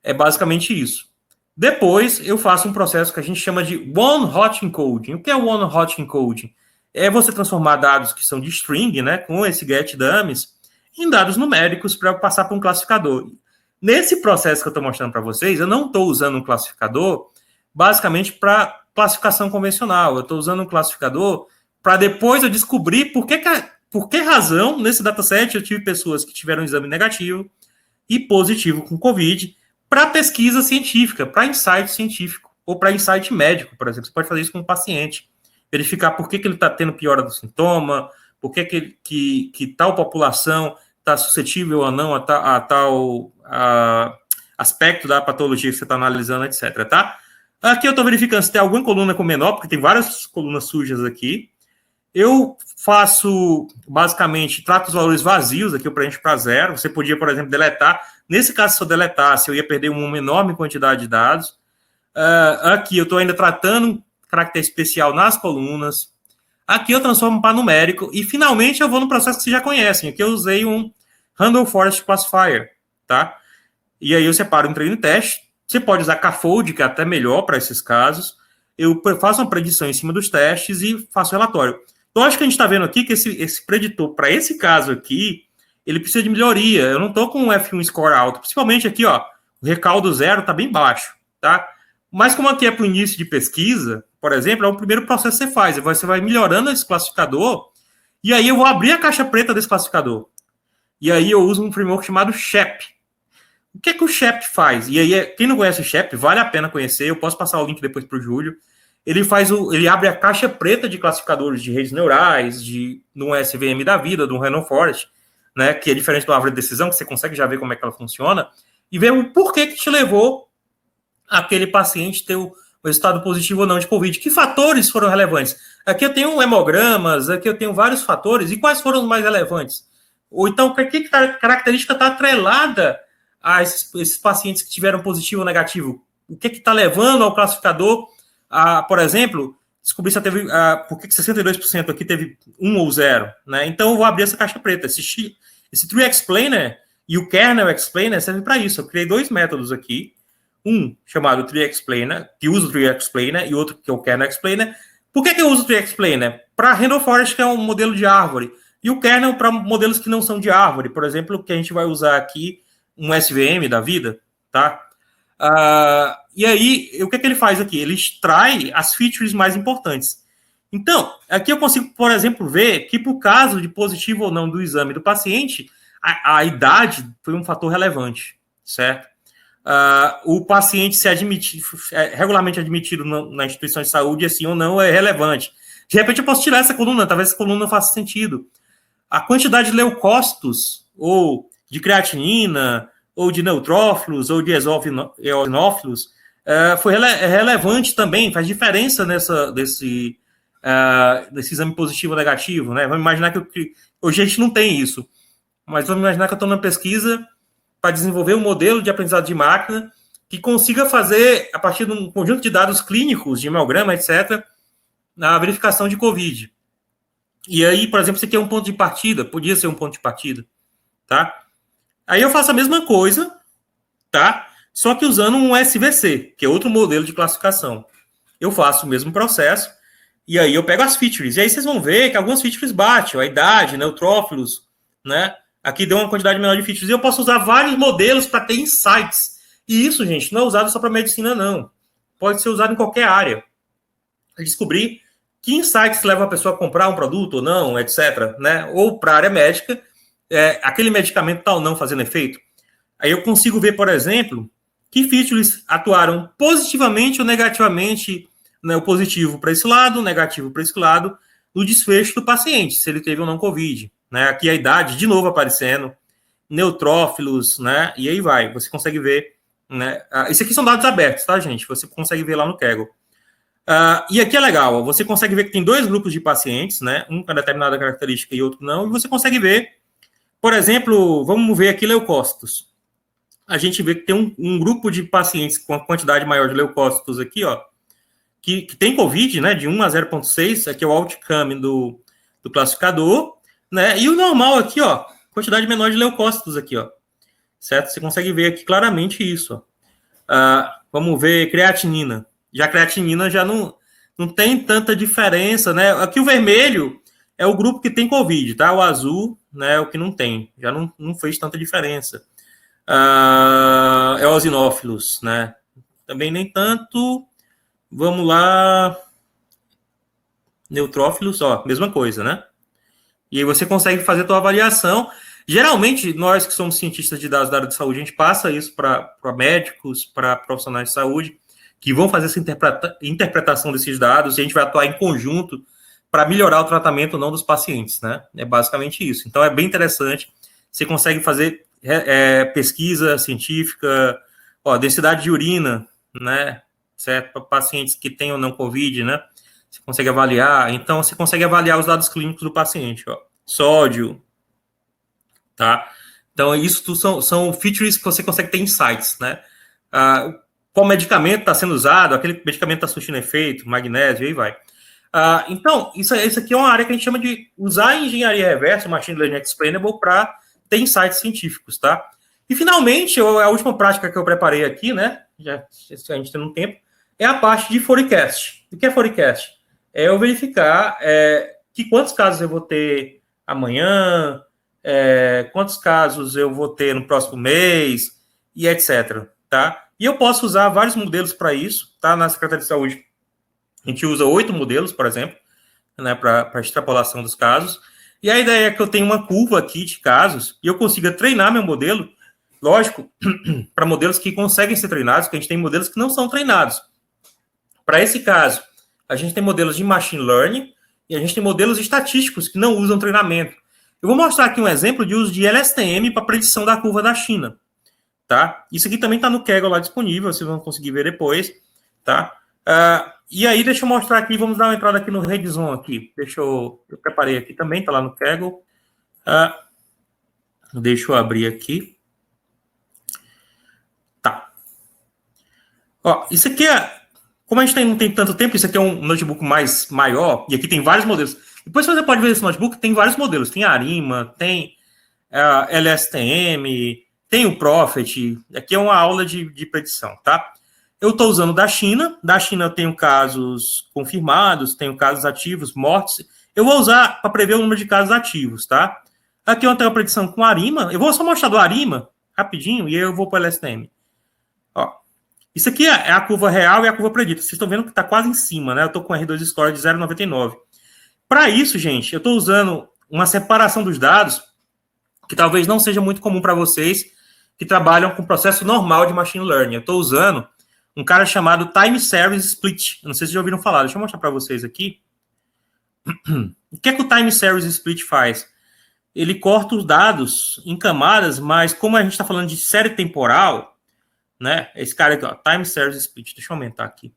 É basicamente isso. Depois eu faço um processo que a gente chama de one-hot encoding. O que é one-hot encoding? É você transformar dados que são de string, né, com esse getDummies, em dados numéricos para passar para um classificador. Nesse processo que eu estou mostrando para vocês, eu não estou usando um classificador basicamente para classificação convencional. Eu estou usando um classificador para depois eu descobrir por que razão, nesse dataset, eu tive pessoas que tiveram um exame negativo e positivo com COVID para pesquisa científica, para insight científico, ou para insight médico, por exemplo. Você pode fazer isso com um paciente, verificar por que ele está tendo piora do sintoma, por que tal população está suscetível ou não a tal aspecto da patologia que você está analisando, etc. Tá? Aqui eu estou verificando se tem alguma coluna com menor, porque tem várias colunas sujas aqui. Eu faço, basicamente, trato os valores vazios aqui para a gente para zero. Você podia, por exemplo, deletar. Nesse caso, se eu deletasse, eu ia perder uma enorme quantidade de dados. Aqui eu estou ainda tratando caractere especial nas colunas. Aqui eu transformo para numérico. E, finalmente, eu vou no processo que vocês já conhecem. Aqui eu usei um Random Forest Classifier, tá? E aí eu separo um treino e teste. Você pode usar K-fold, que é até melhor para esses casos. Eu faço uma predição em cima dos testes e faço relatório. Então, acho que a gente está vendo aqui que esse preditor, para esse caso aqui, ele precisa de melhoria. Eu não estou com um F1 score alto. Principalmente aqui, ó, o recaldo zero está bem baixo, tá? Mas como aqui é para o início de pesquisa, por exemplo, é o primeiro processo que você faz. Você vai melhorando esse classificador e aí eu vou abrir a caixa preta desse classificador. E aí eu uso um framework chamado SHAP. O que é que o SHAP faz? E aí, quem não conhece o SHAP, vale a pena conhecer. Eu posso passar o link depois para o Júlio. Ele abre a caixa preta de classificadores de redes neurais, de um SVM da vida, de um Random Forest, né, que é diferente da árvore de decisão, que você consegue já ver como é que ela funciona, e ver o porquê que te levou aquele paciente ter o o resultado positivo ou não de Covid. Que fatores foram relevantes? Aqui eu tenho hemogramas, aqui eu tenho vários fatores, e quais foram os mais relevantes? Ou então, que característica está atrelada a esses pacientes que tiveram positivo ou negativo? O que está levando ao classificador a, por exemplo, descobrir se teve, por que 62% aqui teve 1 ou 0, né? Então, eu vou abrir essa caixa preta. Esse Tree Explainer e o Kernel Explainer servem para isso. Eu criei 2 métodos aqui. Um chamado Tree Explainer, que usa o Tree Explainer, e outro que é o Kernel Explainer. Por que eu uso o Tree Explainer? Para Random Forest, que é um modelo de árvore. E o Kernel para modelos que não são de árvore. Por exemplo, que a gente vai usar aqui um SVM da vida, tá? E aí, o que ele faz aqui? Ele extrai as features mais importantes. Então, aqui eu consigo, por exemplo, ver que por caso de positivo ou não do exame do paciente, a idade foi um fator relevante, certo? O paciente se admitir, regularmente admitido na instituição de saúde, assim ou não, é relevante. De repente eu posso tirar essa coluna, talvez essa coluna não faça sentido. A quantidade de leucócitos, ou de creatinina, ou de neutrófilos, ou de eosinófilos, foi relevante também, faz diferença desse exame positivo ou negativo, né? Vamos imaginar que hoje a gente não tem isso, mas vamos imaginar que eu estou numa pesquisa para desenvolver um modelo de aprendizado de máquina que consiga fazer, a partir de um conjunto de dados clínicos, de hemograma, etc., na verificação de COVID. E aí, por exemplo, isso aqui é um ponto de partida, podia ser um ponto de partida, tá? Aí eu faço a mesma coisa, tá? Só que usando um SVC, que é outro modelo de classificação. Eu faço o mesmo processo, e aí eu pego as features. E aí vocês vão ver que algumas features batem, a idade, neutrófilos, né? Aqui deu uma quantidade menor de features. E eu posso usar vários modelos para ter insights. E isso, gente, não é usado só para medicina, não. Pode ser usado em qualquer área. Descobrir que insights levam a pessoa a comprar um produto ou não, etc., né? Ou para a área médica, aquele medicamento está ou não fazendo efeito. Aí eu consigo ver, por exemplo, que features atuaram positivamente ou negativamente, né, o positivo para esse lado, o negativo para esse lado, no desfecho do paciente, se ele teve ou não COVID. Né? Aqui a idade, de novo, aparecendo, neutrófilos, né? E aí vai, você consegue ver, né? Isso aqui são dados abertos, tá, gente? Você consegue ver lá no Kaggle. E aqui é legal, ó, você consegue ver que tem 2 grupos de pacientes, né? Um com determinada característica e outro não, e você consegue ver, por exemplo, vamos ver aqui leucócitos. A gente vê que tem um grupo de pacientes com a quantidade maior de leucócitos aqui, ó, que tem COVID, né? De 1 a 0,6, aqui é o outcome do classificador, né? E o normal aqui, ó, quantidade menor de leucócitos aqui, ó, certo? Você consegue ver aqui claramente isso, ó. Vamos ver creatinina. Já a creatinina já não tem tanta diferença, né? Aqui o vermelho é o grupo que tem COVID, tá? O azul, né, é o que não tem. Já não fez tanta diferença. Eosinófilos, né? Também nem tanto. Vamos lá. Neutrófilos, ó, mesma coisa, né? E aí você consegue fazer a tua avaliação. Geralmente, nós que somos cientistas de dados da área de saúde, a gente passa isso para médicos, para profissionais de saúde, que vão fazer essa interpretação desses dados, e a gente vai atuar em conjunto para melhorar o tratamento ou não dos pacientes, né? É basicamente isso. Então, é bem interessante. Você consegue fazer pesquisa científica, ó, densidade de urina, né? Certo? Para pacientes que têm ou não COVID, né? Você consegue avaliar. Então, você consegue avaliar os dados clínicos do paciente, ó. Sódio, tá? Então, isso tudo são features que você consegue ter insights, né? Qual medicamento está sendo usado, aquele medicamento está surtindo efeito, magnésio, e aí vai. Então, isso aqui é uma área que a gente chama de usar a engenharia reversa, Machine Learning Explainable, para ter insights científicos, tá? E, finalmente, a última prática que eu preparei aqui, né? Já a gente tem um tempo, é a parte de forecast. O que é forecast? É eu verificar que quantos casos eu vou ter amanhã, quantos casos eu vou ter no próximo mês, e etc., tá? E eu posso usar vários modelos para isso, tá? Na Secretaria de Saúde, a gente usa 8 modelos, por exemplo, né, para extrapolação dos casos. E a ideia é que eu tenha uma curva aqui de casos e eu consiga treinar meu modelo, lógico, para modelos que conseguem ser treinados, porque a gente tem modelos que não são treinados. Para esse caso, a gente tem modelos de machine learning e a gente tem modelos estatísticos que não usam treinamento. Eu vou mostrar aqui um exemplo de uso de LSTM para predição da curva da China. Tá? Isso aqui também está no Kaggle lá disponível, vocês vão conseguir ver depois, tá? E aí, deixa eu mostrar aqui, vamos dar uma entrada aqui no Redzone aqui. Eu preparei aqui também, tá lá no Kaggle. Deixa eu abrir aqui. Tá. Ó, isso aqui como a gente não tem tanto tempo, isso aqui é um notebook mais maior, e aqui tem vários modelos. Depois você pode ver esse notebook, tem vários modelos. Tem Arima, tem LSTM, tem o Prophet. Aqui é uma aula de predição, tá? Eu estou usando da China. Da China eu tenho casos confirmados, tenho casos ativos, mortes. Eu vou usar para prever o número de casos ativos, tá? Aqui eu tenho a predição com Arima. Eu vou só mostrar do Arima, rapidinho, e aí eu vou para o LSTM. Ó, isso aqui é a curva real e a curva predita. Vocês estão vendo que está quase em cima, né? Eu estou com R2 score de 0,99. Para isso, gente, eu estou usando uma separação dos dados que talvez não seja muito comum para vocês que trabalham com processo normal de machine learning. Eu estou usando um cara chamado Time Series Split. Eu não sei se já ouviram falar. Deixa eu mostrar para vocês aqui. O que é que o Time Series Split faz? Ele corta os dados em camadas, mas como a gente está falando de série temporal, né? Esse cara aqui, ó, Time Series Split. Deixa eu aumentar aqui.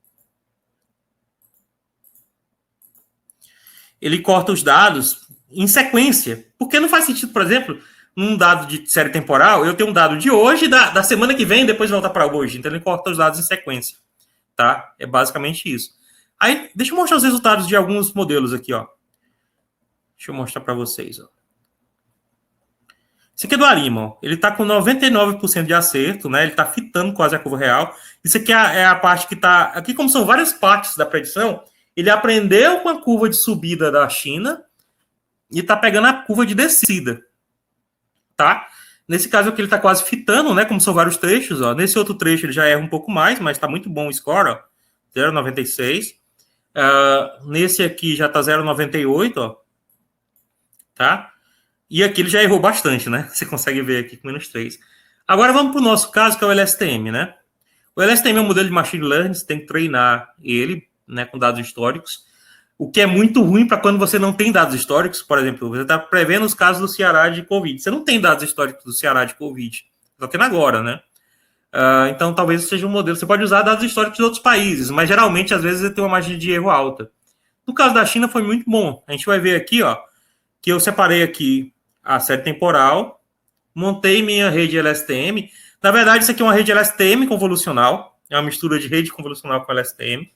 Ele corta os dados em sequência. Porque não faz sentido, por exemplo, num dado de série temporal, eu tenho um dado de hoje, da semana que vem, depois volta para hoje. Então, ele corta os dados em sequência. Tá? É basicamente isso. Aí, deixa eu mostrar os resultados de alguns modelos aqui, ó. Deixa eu mostrar para vocês, ó. Esse aqui é do Arima, ó. Ele está com 99% de acerto, né? Ele está fitando quase a curva real. Isso aqui é a parte que está... Aqui, como são várias partes da predição, ele aprendeu com a curva de subida da China e está pegando a curva de descida. Tá? Nesse caso aqui ele está quase fitando, né? Como são vários trechos, ó. Nesse outro trecho ele já erra um pouco mais, mas está muito bom o score, ó. 0,96. Nesse aqui já está 0,98, ó. Tá? E aqui ele já errou bastante, né? Você consegue ver aqui com menos 3. Agora vamos para o nosso caso, que é o LSTM, né? O LSTM é um modelo de machine learning, você tem que treinar ele, né, com dados históricos. O que é muito ruim para quando você não tem dados históricos. Por exemplo, você está prevendo os casos do Ceará de Covid. Você não tem dados históricos do Ceará de Covid. Está tendo agora, né? Então, talvez seja um modelo. Você pode usar dados históricos de outros países, mas geralmente, às vezes, ele tem uma margem de erro alta. No caso da China, foi muito bom. A gente vai ver aqui, ó, que eu separei aqui a série temporal, montei minha rede LSTM. Na verdade, isso aqui é uma rede LSTM convolucional. É uma mistura de rede convolucional com LSTM.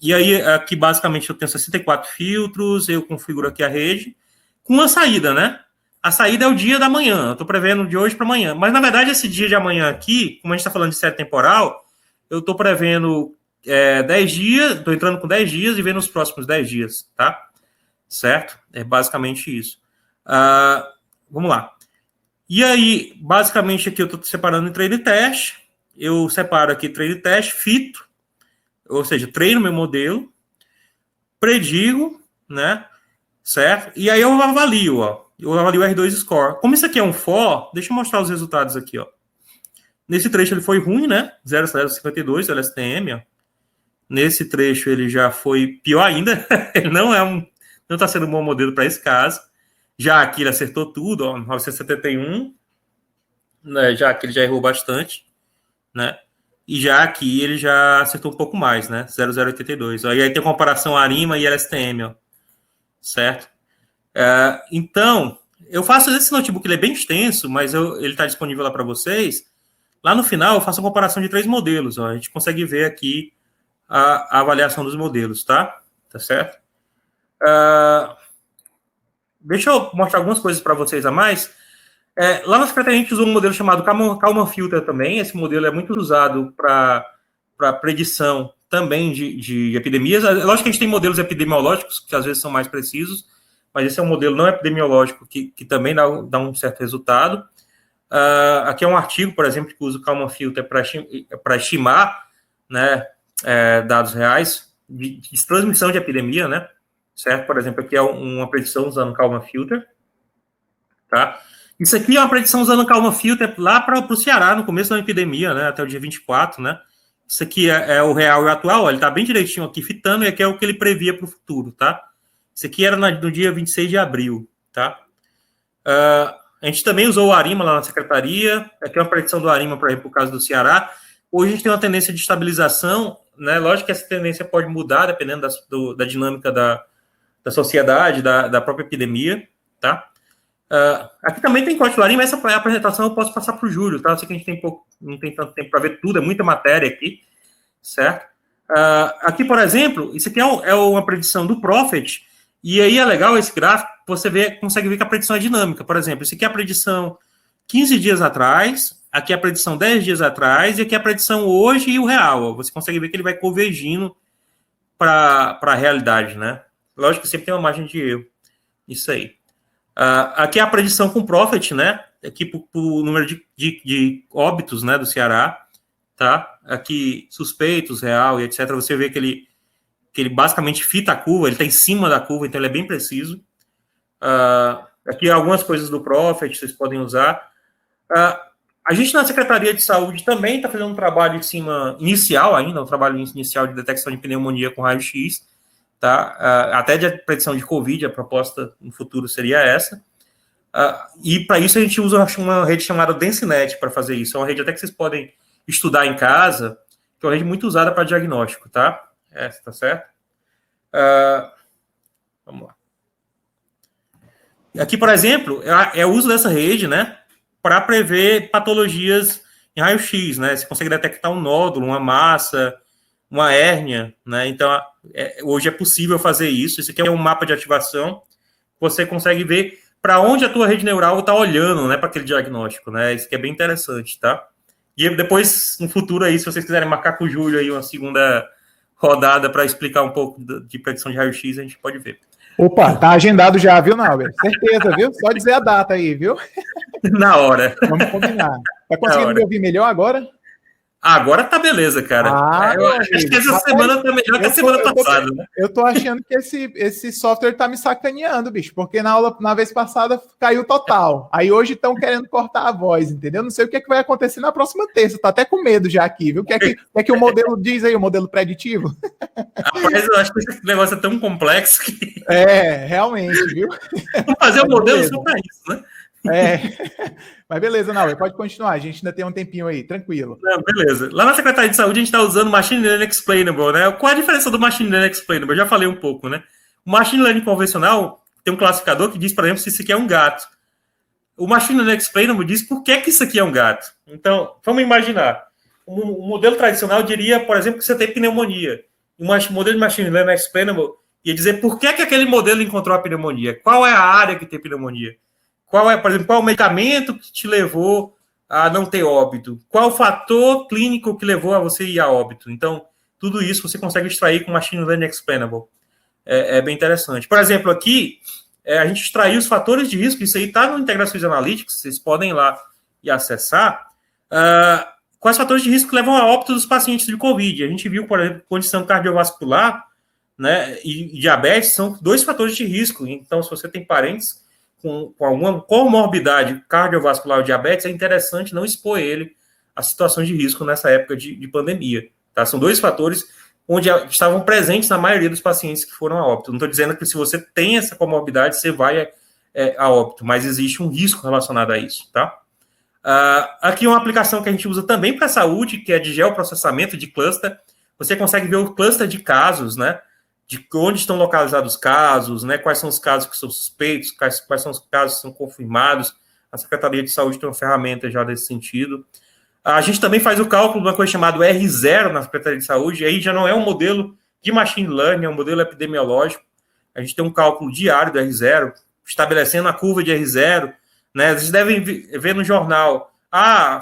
E aí, aqui basicamente eu tenho 64 filtros, eu configuro aqui a rede, com uma saída, né? A saída é o dia da manhã, eu estou prevendo de hoje para amanhã. Mas, na verdade, esse dia de amanhã aqui, como a gente está falando de série temporal, eu estou prevendo 10 dias, estou entrando com 10 dias e vendo os próximos 10 dias, tá? Certo? É basicamente isso. Vamos lá. E aí, basicamente aqui eu estou separando em treino e teste. Eu separo aqui treino e teste, fito, ou seja, treino meu modelo, predigo, né, certo? E aí eu avalio, ó. Eu avalio o R2 score. Como isso aqui é um for, deixa eu mostrar os resultados aqui, ó. Nesse trecho ele foi ruim, né? 0,052 LSTM, ó. Nesse trecho ele já foi pior ainda. Ele não está sendo um bom modelo para esse caso. Já aqui ele acertou tudo, ó, 971, né? Já aqui ele já errou bastante, né? E já aqui ele já acertou um pouco mais, né? 0,082. E aí tem comparação Arima e LSTM, ó. Certo? Então, eu faço esse notebook, ele é bem extenso, mas ele está disponível lá para vocês. Lá no final, eu faço a comparação de 3 modelos, ó. A gente consegue ver aqui a avaliação dos modelos, tá? Tá certo? Deixa eu mostrar algumas coisas para vocês a mais. Lá na Secretaria a gente usou um modelo chamado Kalman Filter também. Esse modelo é muito usado para predição também de epidemias. Lógico que a gente tem modelos epidemiológicos que às vezes são mais precisos, mas esse é um modelo não epidemiológico que também dá um certo resultado. Aqui é um artigo, por exemplo, que usa o Kalman Filter para estimar, né, dados reais de transmissão de epidemia, né? Certo? Por exemplo, aqui é uma predição usando Kalman Filter, tá? Isso aqui é uma predição usando Kalman Filter lá para o Ceará, no começo da epidemia, né? Até o dia 24, né? Isso aqui é o real e o atual, ó, ele está bem direitinho aqui, fitando, e aqui é o que ele previa para o futuro, tá? Isso aqui era no dia 26 de abril, tá? A gente também usou o Arima lá na Secretaria, aqui é uma predição do Arima, por exemplo, por caso do Ceará. Hoje a gente tem uma tendência de estabilização, né? Lógico que essa tendência pode mudar dependendo da dinâmica da sociedade, da própria epidemia, tá? Aqui também tem corte laringe, mas essa apresentação eu posso passar para o Júlio, tá? Eu sei que a gente não tem tanto tempo para ver tudo, é muita matéria aqui, certo? Aqui, por exemplo, isso aqui é uma predição do Prophet, e aí é legal esse gráfico, você consegue ver que a predição é dinâmica. Por exemplo, isso aqui é a predição 15 dias atrás, aqui é a predição 10 dias atrás, e aqui é a predição hoje e o real. Ó. Você consegue ver que ele vai convergindo para a realidade, né? Lógico que sempre tem uma margem de erro. Isso aí. Aqui é a predição com Prophet, né? Aqui por número de óbitos, né, do Ceará, tá? Aqui suspeitos, real e etc. Você vê que ele basicamente fita a curva, ele está em cima da curva, então ele é bem preciso. Aqui algumas coisas do Prophet vocês podem usar. A gente na Secretaria de Saúde também está fazendo um trabalho inicial ainda, um trabalho inicial de detecção de pneumonia com raio-x, tá? Até de predição de Covid, a proposta no futuro seria essa. E para isso a gente usa uma rede chamada Densinet para fazer isso. É uma rede até que vocês podem estudar em casa, que é uma rede muito usada para diagnóstico, tá? Essa, tá certo? Vamos lá. Aqui, por exemplo, é o uso dessa rede, né, para prever patologias em raio-x, né? Você consegue detectar um nódulo, uma massa, uma hérnia, né? Então, hoje é possível fazer isso. Isso aqui é um mapa de ativação. Você consegue ver para onde a tua rede neural está olhando, né, para aquele diagnóstico, né? Isso aqui é bem interessante, tá? E depois, no futuro aí, se vocês quiserem marcar com o Júlio aí uma segunda rodada para explicar um pouco de predição de raio-x, a gente pode ver. Opa, tá agendado já, viu, Nauber? Certeza, viu? Só dizer a data aí, viu? Na hora. Vamos combinar. Tá conseguindo me ouvir melhor agora? Agora tá beleza, cara. Eu acho que essa semana tá melhor que a semana passada, né? Eu tô achando que esse software tá me sacaneando, bicho, porque na vez passada caiu total. Aí hoje estão querendo cortar a voz, entendeu? Não sei o que vai acontecer na próxima terça. Tá até com medo já aqui, viu? O que é que o modelo diz aí, o modelo preditivo? Rapaz, eu acho que esse negócio é tão complexo que... realmente, viu? Vamos fazer o modelo só pra isso, né? Mas beleza, não, pode continuar, a gente ainda tem um tempinho aí, tranquilo. Não, beleza. Lá na Secretaria de Saúde a gente está usando Machine Learning Explainable, né? Qual é a diferença do Machine Learning Explainable? Eu já falei um pouco, né? O Machine Learning convencional tem um classificador que diz, por exemplo, se isso aqui é um gato. O Machine Learning Explainable diz por que isso aqui é um gato. Então, vamos imaginar. Um modelo tradicional diria, por exemplo, que você tem pneumonia. Um modelo de Machine Learning Explainable ia dizer por que aquele modelo encontrou a pneumonia. Qual é a área que tem pneumonia? Por exemplo, qual é o medicamento que te levou a não ter óbito? Qual o fator clínico que levou a você ir a óbito? Então, tudo isso você consegue extrair com Machine Learning Explainable. É bem interessante. Por exemplo, aqui, a gente extraiu os fatores de risco, isso aí está no Integrações Analytics, vocês podem ir lá e acessar. Quais fatores de risco levam a óbito dos pacientes de Covid? A gente viu, por exemplo, condição cardiovascular, né, e diabetes são 2 fatores de risco. Então, se você tem parentes com alguma comorbidade cardiovascular ou diabetes, é interessante não expor ele a situações de risco nessa época de pandemia. Tá? São 2 fatores onde estavam presentes na maioria dos pacientes que foram a óbito. Não estou dizendo que se você tem essa comorbidade, você vai a óbito, mas existe um risco relacionado a isso. Tá? Aqui uma aplicação que a gente usa também para a saúde, que é de geoprocessamento de cluster. Você consegue ver o cluster de casos, né? De onde estão localizados os casos, né? Quais são os casos que são suspeitos, quais são os casos que são confirmados. A Secretaria de Saúde tem uma ferramenta já nesse sentido. A gente também faz o cálculo de uma coisa chamada R0 na Secretaria de Saúde, e aí já não é um modelo de machine learning, é um modelo epidemiológico. A gente tem um cálculo diário do R0, estabelecendo a curva de R0, né? Vocês devem ver no jornal,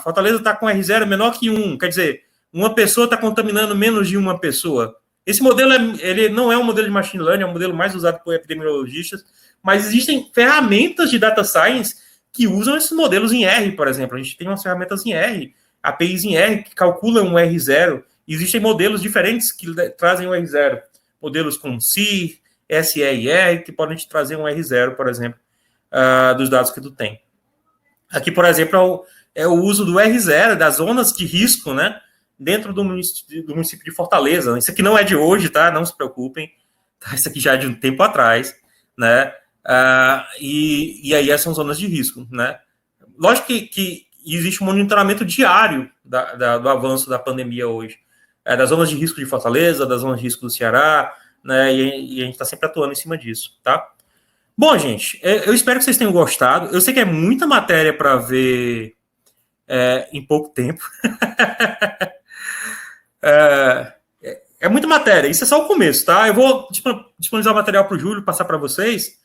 Fortaleza está com R0 menor que 1, quer dizer, uma pessoa está contaminando menos de uma pessoa. Esse modelo ele não é um modelo de machine learning, é um modelo mais usado por epidemiologistas, mas existem ferramentas de data science que usam esses modelos em R, por exemplo. A gente tem umas ferramentas em R, APIs em R, que calculam um R0. Existem modelos diferentes que trazem um R0. Modelos como SIR, SEIR, que podem te trazer um R0, por exemplo, dos dados que tu tem. Aqui, por exemplo, é o uso do R0, das zonas de risco, né? Dentro do município de Fortaleza. Isso aqui não é de hoje, tá? Não se preocupem. Tá? Isso aqui já é de um tempo atrás, né? E aí essas são zonas de risco, né? Lógico que existe um monitoramento diário do avanço da pandemia hoje. Das zonas de risco de Fortaleza, das zonas de risco do Ceará, né? E a gente está sempre atuando em cima disso, tá? Bom, gente, eu espero que vocês tenham gostado. Eu sei que é muita matéria para ver em pouco tempo. É muita matéria. Isso é só o começo, tá? Eu vou disponibilizar o material para o Júlio, passar para vocês.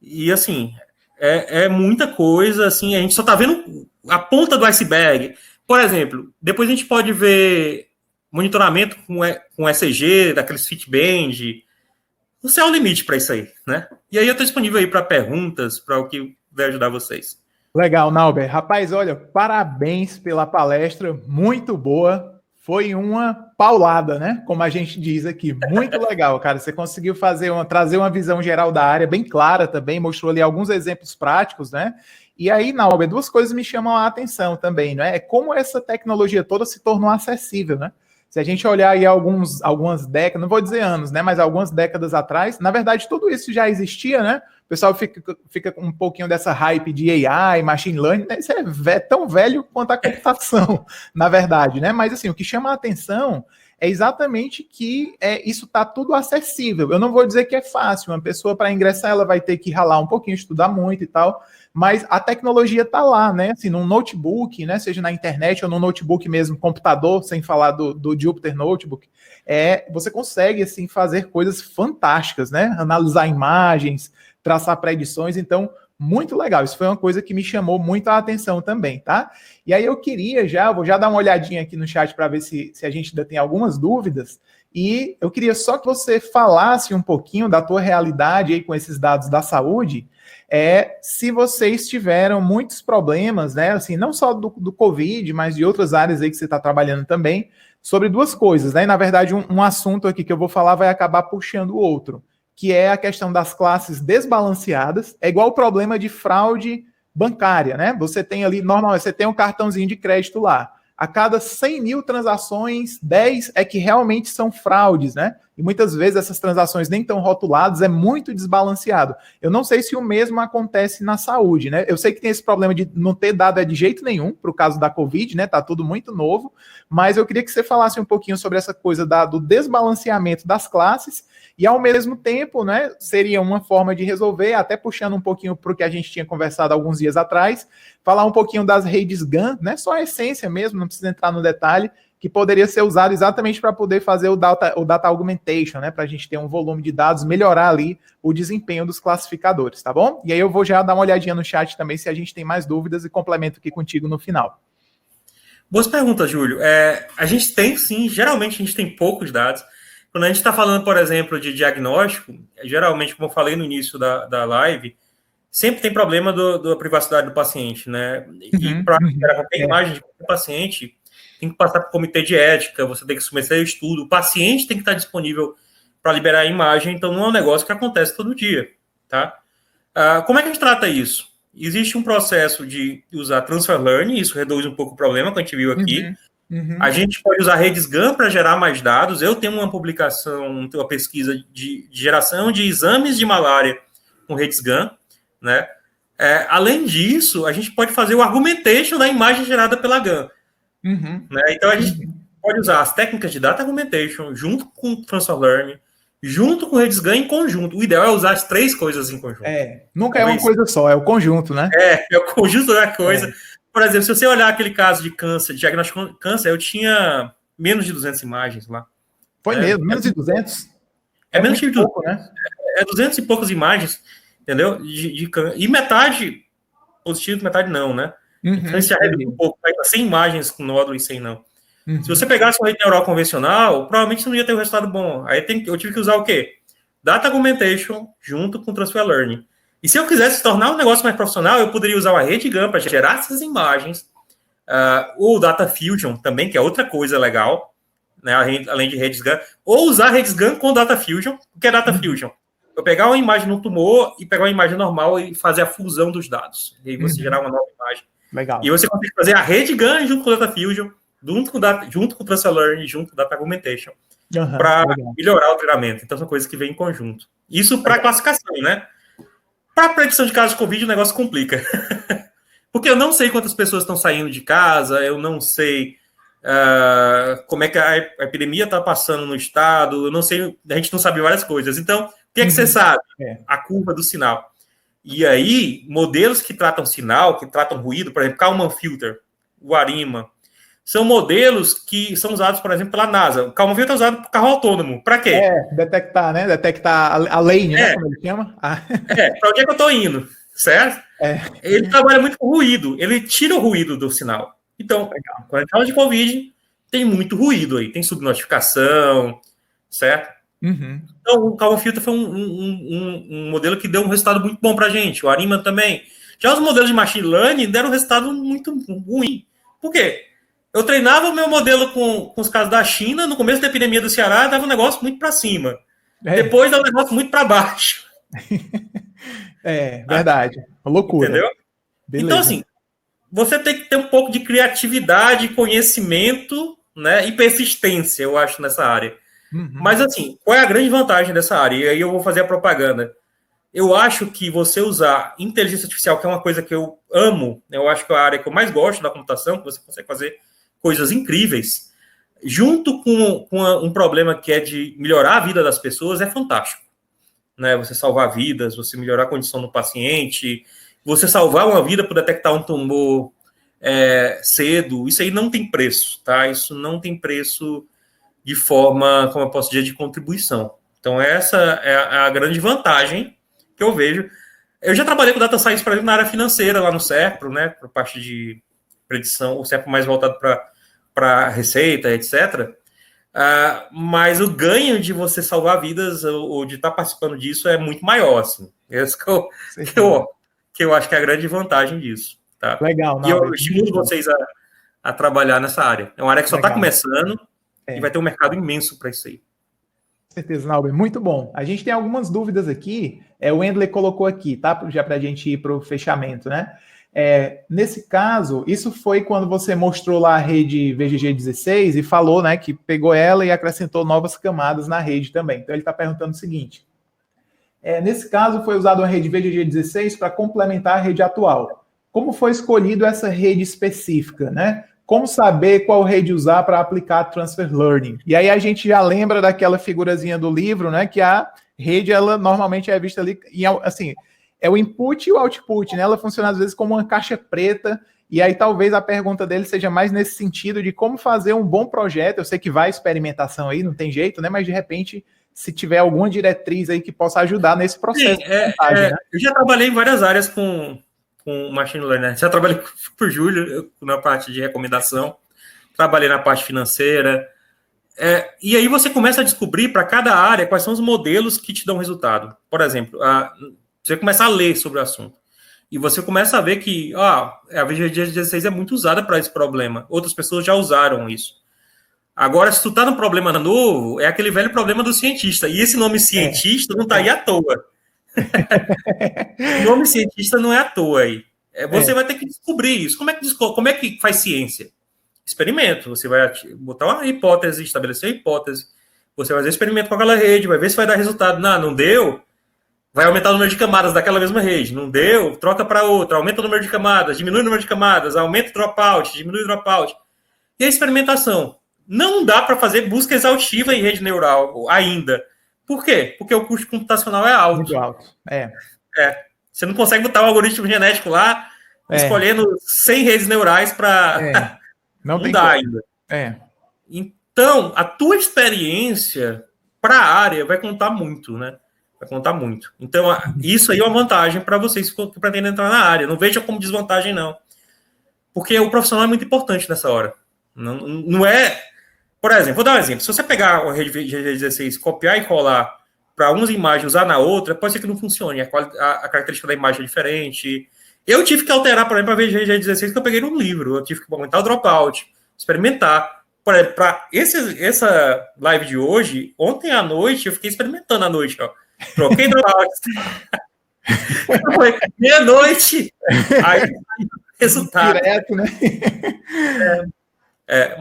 E, assim, é muita coisa. Assim, a gente só está vendo a ponta do iceberg. Por exemplo, depois a gente pode ver monitoramento com ECG, daqueles Fitband. O céu é o limite para isso aí, né? E aí eu estou disponível aí para perguntas, para o que vai ajudar vocês. Legal, Nauber. Rapaz, olha, parabéns pela palestra, muito boa. Foi uma paulada, né? Como a gente diz aqui. Muito legal, cara. Você conseguiu trazer uma visão geral da área bem clara também, mostrou ali alguns exemplos práticos, né? E aí, Nauber, duas coisas me chamam a atenção também, né? É como essa tecnologia toda se tornou acessível, né? Se a gente olhar aí algumas décadas, não vou dizer anos, né? Mas algumas décadas atrás, na verdade, tudo isso já existia, né? O pessoal fica com um pouquinho dessa hype de AI, machine learning, né? Isso é tão velho quanto a computação, na verdade, né? Mas assim, o que chama a atenção é exatamente que isso está tudo acessível. Eu não vou dizer que é fácil, uma pessoa para ingressar ela vai ter que ralar um pouquinho, estudar muito e tal, mas a tecnologia está lá, né? Assim, num notebook, né? Seja na internet ou no notebook mesmo, computador, sem falar do Jupyter Notebook, você consegue assim fazer coisas fantásticas, né? Analisar imagens, traçar predições, então muito legal. Isso foi uma coisa que me chamou muito a atenção também, tá? E aí eu vou já dar uma olhadinha aqui no chat para ver se a gente ainda tem algumas dúvidas. E eu queria só que você falasse um pouquinho da tua realidade aí com esses dados da saúde, se vocês tiveram muitos problemas, né? Assim, não só do Covid, mas de outras áreas aí que você está trabalhando também, sobre duas coisas, né? E, na verdade, um assunto aqui que eu vou falar vai acabar puxando o outro, que é a questão das classes desbalanceadas. É igual o problema de fraude bancária, né? Você tem ali, normalmente, você tem um cartãozinho de crédito lá. A cada 100 mil transações, 10 é que realmente são fraudes, né? E muitas vezes essas transações nem estão rotuladas, é muito desbalanceado. Eu não sei se o mesmo acontece na saúde, né? Eu sei que tem esse problema de não ter dado de jeito nenhum, para o caso da Covid, né? Tá tudo muito novo, mas eu queria que você falasse um pouquinho sobre essa coisa do desbalanceamento das classes e, ao mesmo tempo, né, seria uma forma de resolver, até puxando um pouquinho para o que a gente tinha conversado alguns dias atrás, falar um pouquinho das redes GAN, né? Só a essência mesmo, não precisa entrar no detalhe, que poderia ser usado exatamente para poder fazer o data augmentation, né? Para a gente ter um volume de dados, melhorar ali o desempenho dos classificadores, tá bom? E aí eu vou já dar uma olhadinha no chat também se a gente tem mais dúvidas e complemento aqui contigo no final. Boas perguntas, Júlio. A gente tem, sim, geralmente a gente tem poucos dados. Quando a gente está falando, por exemplo, de diagnóstico, geralmente, como eu falei no início da live, sempre tem problema da privacidade do paciente, né? E para gerar qualquer imagem de qualquer paciente, tem que passar para o comitê de ética, você tem que submeter o estudo, o paciente tem que estar disponível para liberar a imagem, então não é um negócio que acontece todo dia, tá? Como é que a gente trata isso? Existe um processo de usar transfer learning, isso reduz um pouco o problema que a gente viu aqui. A gente pode usar redes GAN para gerar mais dados. Eu tenho uma publicação, uma pesquisa de geração de exames de malária com redes GAN, né? Além disso, a gente pode fazer o argumentation da imagem gerada pela GAN. Né? Então, a gente pode usar as técnicas de data argumentation junto com transfer learning, junto com redes GAN em conjunto. O ideal é usar as três coisas em conjunto. Nunca é uma coisa só, é o conjunto, né? É o conjunto da coisa. Por exemplo, se você olhar aquele caso de câncer, de diagnóstico de câncer, eu tinha menos de 200 imagens lá. Foi mesmo? Menos de 200? Menos de 200, pouco, né? 200 e poucas imagens, entendeu? De câncer. E metade positivo, metade não, né? Então, isso já reduz um pouco. 100 imagens com nódulo e 100 não. Se você pegasse uma rede neural convencional, provavelmente você não ia ter um resultado bom. Aí eu tive que usar o quê? Data Augmentation junto com Transfer Learning. E se eu quisesse tornar um negócio mais profissional, eu poderia usar uma rede GAN para gerar essas imagens, ou Data Fusion também, que é outra coisa legal, né, além de redes GAN, ou usar redes GAN com Data Fusion. O que é Data Fusion? Eu pegar uma imagem no tumor e pegar uma imagem normal e fazer a fusão dos dados. E aí você gerar uma nova imagem. Legal. E você consegue fazer a rede GAN junto com o Data Fusion, junto com o Transfer Learning, junto com o Data Augmentation, para melhorar o treinamento. Então, são coisas que vêm em conjunto. Isso para classificação, né? Para predição de casos de Covid, o negócio complica. Porque eu não sei quantas pessoas estão saindo de casa, eu não sei como é que a epidemia está passando no estado, eu não sei, a gente não sabe várias coisas. Então, o que é que você sabe? A curva do sinal. E aí, modelos que tratam sinal, que tratam ruído, por exemplo, Kalman Filter, o ARIMA, são modelos que são usados, por exemplo, pela NASA. O Kalman Filter é usado para carro autônomo. Para quê? Detectar, né? Detectar a lane, né? Como ele chama. Para onde é que eu estou indo, certo? Ele trabalha muito com ruído, ele tira o ruído do sinal. Então, quando a gente fala de Covid, tem muito ruído aí, tem subnotificação, certo? Então, o Kalman Filter foi um modelo que deu um resultado muito bom para a gente, o ARIMA também. Já os modelos de machine learning deram um resultado muito ruim. Por quê? Eu treinava o meu modelo com os casos da China, no começo da epidemia do Ceará, dava um negócio muito para cima. Depois dava um negócio muito para baixo. Verdade. Uma loucura. Entendeu? Beleza. Então, assim, você tem que ter um pouco de criatividade, conhecimento, né, e persistência, eu acho, nessa área. Mas, assim, qual é a grande vantagem dessa área? E aí eu vou fazer a propaganda. Eu acho que você usar inteligência artificial, que é uma coisa que eu amo, eu acho que é a área que eu mais gosto da computação, que você consegue fazer coisas incríveis, junto com um problema que é de melhorar a vida das pessoas, é fantástico. Né? Você salvar vidas, você melhorar a condição do paciente, você salvar uma vida por detectar um tumor cedo, isso aí não tem preço, tá? Isso não tem preço de forma, como eu posso dizer, de contribuição. Então, essa é a grande vantagem que eu vejo. Eu já trabalhei com Data Science, por exemplo, na área financeira, lá no Serpro, né? Por parte de predição, o Serpro mais voltado para receita, etc. Mas o ganho de você salvar vidas ou de estar participando disso é muito maior, assim. Esse que eu acho que é a grande vantagem disso. Tá? Legal. E eu estimulo vocês a trabalhar nessa área. É uma área que só está começando e vai ter um mercado imenso para isso aí. Com certeza, Nauber. Muito bom. A gente tem algumas dúvidas aqui. O Wendler colocou aqui, tá? Já para a gente ir para o fechamento, né? Nesse caso, isso foi quando você mostrou lá a rede VGG16 e falou, né, que pegou ela e acrescentou novas camadas na rede também. Então, ele está perguntando o seguinte. Nesse caso, foi usada uma rede VGG16 para complementar a rede atual. Como foi escolhido essa rede específica, né? Como saber qual rede usar para aplicar Transfer Learning? E aí a gente já lembra daquela figurazinha do livro, né? Que a rede, ela normalmente é vista ali, assim, é o input e o output, né? Ela funciona às vezes como uma caixa preta, e aí talvez a pergunta dele seja mais nesse sentido de como fazer um bom projeto. Eu sei que vai experimentação aí, não tem jeito, né? Mas de repente, se tiver alguma diretriz aí que possa ajudar nesse processo. Sim, né? Eu já trabalhei em várias áreas com machine learning, né? Já trabalhei com o Júlio na parte de recomendação, trabalhei na parte financeira, e aí você começa a descobrir para cada área quais são os modelos que te dão resultado. Por exemplo, você começa a ler sobre o assunto, e você começa a ver que a VGG16 é muito usada para esse problema, outras pessoas já usaram isso. Agora, se tu tá num problema novo, é aquele velho problema do cientista, e esse nome cientista não tá aí à toa. O nome cientista não é à toa aí. Você vai ter que descobrir isso. Como é que faz ciência? Experimento. Você vai botar uma hipótese, estabelecer a hipótese. Você vai fazer experimento com aquela rede, vai ver se vai dar resultado. Não deu, vai aumentar o número de camadas daquela mesma rede. Não deu, troca para outra, aumenta o número de camadas, diminui o número de camadas, aumenta o dropout, diminui o dropout. E a experimentação. Não dá para fazer busca exaustiva em rede neural ainda. Por quê? Porque o custo computacional é alto. Muito alto. Você não consegue botar um algoritmo genético lá, escolhendo 100 redes neurais para... Não dá ainda. Então, a tua experiência para a área vai contar muito, né? Vai contar muito. Então, isso aí é uma vantagem para vocês que pretendem entrar na área. Não veja como desvantagem, não. Porque o profissional é muito importante nessa hora. Não é... Por exemplo, vou dar um exemplo. Se você pegar uma rede VGG16, copiar e colar para umas imagens, usar na outra, pode ser que não funcione. A característica da imagem é diferente. Eu tive que alterar, por exemplo, a VGG16 que eu peguei num livro. Eu tive que aumentar o dropout, experimentar. Por exemplo, para essa live de hoje, ontem à noite, eu fiquei experimentando à noite. Ó. Troquei dropout. Foi meia-noite. Aí, resultado. Direto, né?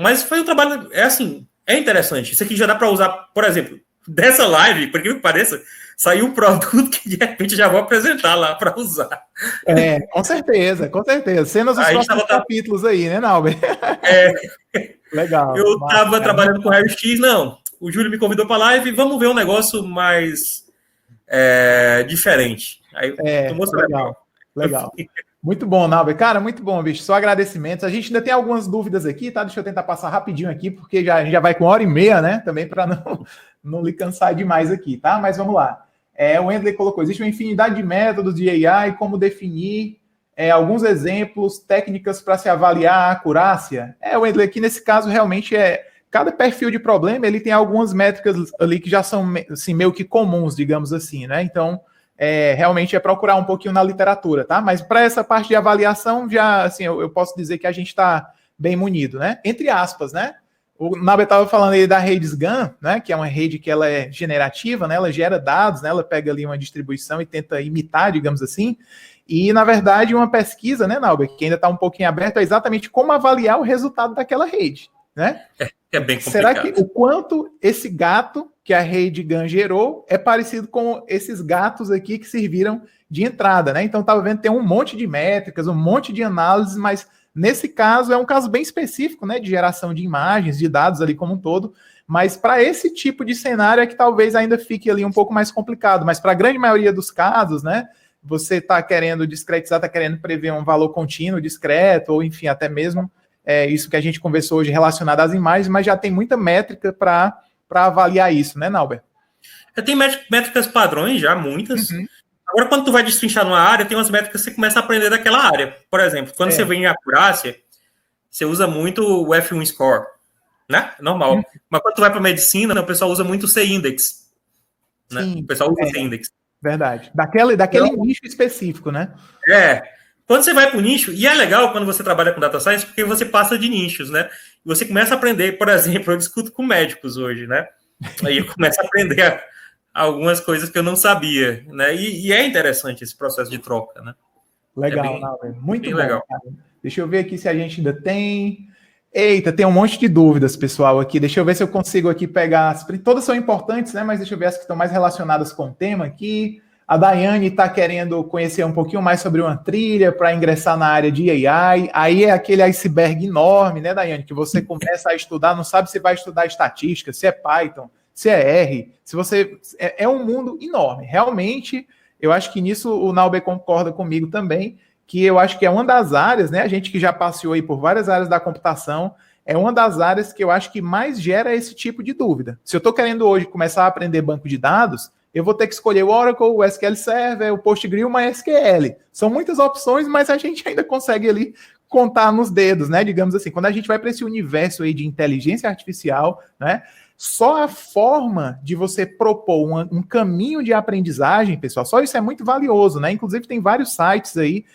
Mas foi um trabalho, é interessante. Isso aqui já dá para usar, por exemplo, dessa live, por que pareça, saiu um produto que de repente já vou apresentar lá para usar. Com certeza, com certeza. Cenas dos próximos capítulos aí, né, Nauber? Legal. Eu estava trabalhando com o Raio-X, não. O Júlio me convidou para a live, vamos ver um negócio mais diferente. Aí, legal. Muito bom, Nauber. Cara, muito bom, bicho. Só agradecimentos. A gente ainda tem algumas dúvidas aqui, tá? Deixa eu tentar passar rapidinho aqui, porque a gente já vai com 1h30, né? Também para não lhe cansar demais aqui, tá? Mas vamos lá. O Wendley colocou, existe uma infinidade de métodos de AI, como definir alguns exemplos, técnicas para se avaliar a acurácia. Wendley, aqui nesse caso realmente cada perfil de problema, ele tem algumas métricas ali que já são assim, meio que comuns, digamos assim, né? Então, realmente procurar um pouquinho na literatura, tá? Mas para essa parte de avaliação, já, assim, eu posso dizer que a gente está bem munido, né? Entre aspas, né? O Nauber estava falando aí da rede SGAN, né? Que é uma rede que ela é generativa, né? Ela gera dados, né? Ela pega ali uma distribuição e tenta imitar, digamos assim. E, na verdade, uma pesquisa, né, Nauber, que ainda está um pouquinho aberta, é exatamente como avaliar o resultado daquela rede, né? É bem complicado. Será que o quanto esse gato que a rede GAN gerou é parecido com esses gatos aqui que serviram de entrada, né? Então, estava vendo, tem um monte de métricas, um monte de análises, mas nesse caso é um caso bem específico, né? De geração de imagens, de dados ali como um todo. Mas para esse tipo de cenário é que talvez ainda fique ali um pouco mais complicado. Mas para a grande maioria dos casos, né? Você está querendo discretizar, está querendo prever um valor contínuo, discreto, ou enfim, até mesmo isso que a gente conversou hoje relacionado às imagens, mas já tem muita métrica para avaliar isso, né, Nauber? Tem métricas padrões já, muitas. Uhum. Agora, quando tu vai destrinchar numa área, tem umas métricas que você começa a aprender daquela área. Por exemplo, quando você vem em acurácia, você usa muito o F1 Score, né? Normal. Uhum. Mas quando tu vai para medicina, o pessoal usa muito o C-Index. Né? O pessoal usa o C-Index. Verdade. Daquele nicho específico, né? Quando você vai para o nicho, e é legal quando você trabalha com data science, porque você passa de nichos, né? E você começa a aprender, por exemplo, eu discuto com médicos hoje, né? Aí eu começo a aprender algumas coisas que eu não sabia, né? E é interessante esse processo de troca, né? Legal, muito bem bom, legal. Cara. Deixa eu ver aqui se a gente ainda tem... Eita, tem um monte de dúvidas, pessoal, aqui. Deixa eu ver se eu consigo aqui pegar... Todas são importantes, né? Mas deixa eu ver as que estão mais relacionadas com o tema aqui. A Daiane está querendo conhecer um pouquinho mais sobre uma trilha para ingressar na área de AI. Aí é aquele iceberg enorme, né, Daiane? Que você começa a estudar, não sabe se vai estudar estatística, se é Python, se é R. Se você é um mundo enorme. Realmente, eu acho que nisso o Nauber concorda comigo também, que eu acho que é uma das áreas, né? A gente que já passeou aí por várias áreas da computação, é uma das áreas que eu acho que mais gera esse tipo de dúvida. Se eu estou querendo hoje começar a aprender banco de dados, eu vou ter que escolher o Oracle, o SQL Server, o PostgreSQL, o MySQL. São muitas opções, mas a gente ainda consegue ali contar nos dedos, né? Digamos assim, quando a gente vai para esse universo aí de inteligência artificial, né? Só a forma de você propor um caminho de aprendizagem, pessoal, só isso é muito valioso, né? Inclusive tem vários sites aí,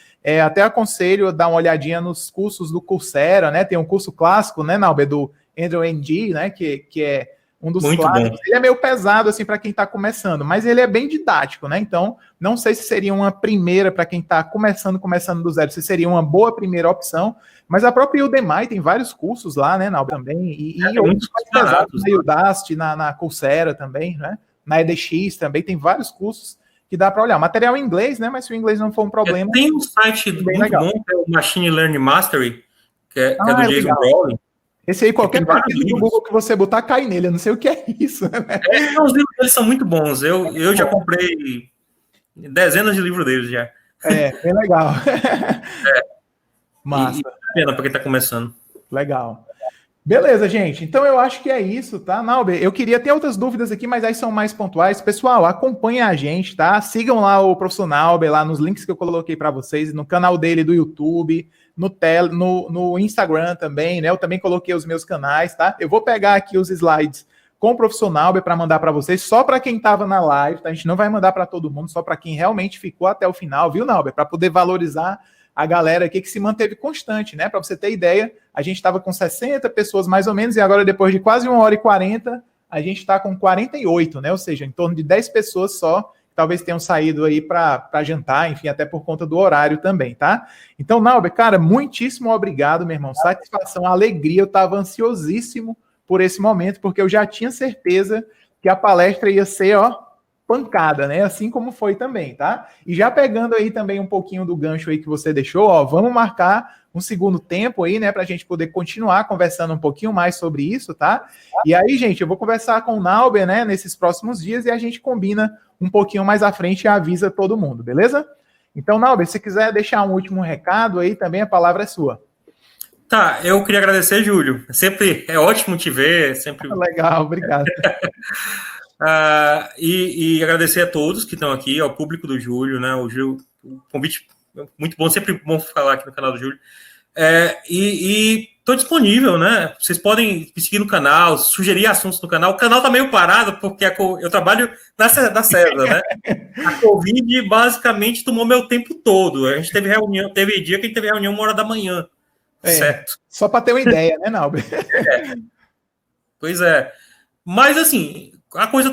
até aconselho a dar uma olhadinha nos cursos do Coursera, né? Tem um curso clássico, né, Nauber, do Andrew Ng, né? Que é um dos muito clássicos. Bom. Ele é meio pesado, assim, para quem está começando, mas ele é bem didático, né? Então, não sei se seria uma primeira para quem está começando do zero, se seria uma boa primeira opção, mas a própria Udemy tem vários cursos lá, né, Nauber, também, e outros mais pesados, na Udacity, na Coursera também, né? Na edX também, tem vários cursos que dá para olhar. Material em inglês, né? Mas se o inglês não for um problema... Tem um site muito legal. Bom, que é o Machine Learning Mastery, que é do Jason Browning. Esse aí, qualquer pesquisa do Google que você botar, cai nele. Eu não sei o que é isso. Né? Os livros deles são muito bons. Eu já comprei dezenas de livros deles já. Bem legal. Massa. E pena para quem está começando. Legal. Beleza, gente. Então eu acho que é isso, tá, Nauber? Eu queria ter outras dúvidas aqui, mas aí são mais pontuais. Pessoal, acompanhem a gente, tá? Sigam lá o professor Nauber, lá nos links que eu coloquei para vocês, no canal dele do YouTube, no Instagram também, né? Eu também coloquei os meus canais, tá? Eu vou pegar aqui os slides com o professor Nauber para mandar para vocês, só para quem estava na live, tá? A gente não vai mandar para todo mundo, só para quem realmente ficou até o final, viu, Nauber? Para poder valorizar a galera aqui que se manteve constante, né? Para você ter ideia, a gente estava com 60 pessoas mais ou menos, e agora depois de quase 1h40, a gente está com 48, né? Ou seja, em torno de 10 pessoas só, talvez tenham saído aí para jantar, enfim, até por conta do horário também, tá? Então, Nauber, cara, muitíssimo obrigado, meu irmão. Satisfação, alegria, eu estava ansiosíssimo por esse momento, porque eu já tinha certeza que a palestra ia ser, ó, pancada, né? Assim como foi também, tá? E já pegando aí também um pouquinho do gancho aí que você deixou, ó, vamos marcar um segundo tempo aí, né, pra gente poder continuar conversando um pouquinho mais sobre isso, tá? E aí, gente, eu vou conversar com o Nauber, né, nesses próximos dias e a gente combina um pouquinho mais à frente e avisa todo mundo, beleza? Então, Nauber, se quiser deixar um último recado aí também, a palavra é sua. Tá, eu queria agradecer, Júlio. Sempre é ótimo te ver, sempre... Legal, obrigado. E agradecer a todos que estão aqui, ao público do Júlio, né? O Júlio, o convite muito bom, sempre bom falar aqui no canal do Júlio. E estou disponível, né? Vocês podem me seguir no canal, sugerir assuntos no canal. O canal tá meio parado porque eu trabalho na César, né? A Covid basicamente tomou meu tempo todo. A gente teve reunião, teve dia que a gente teve reunião 1h da manhã. Certo. Só para ter uma ideia, né, Nauber? Pois é. Mas, assim, a coisa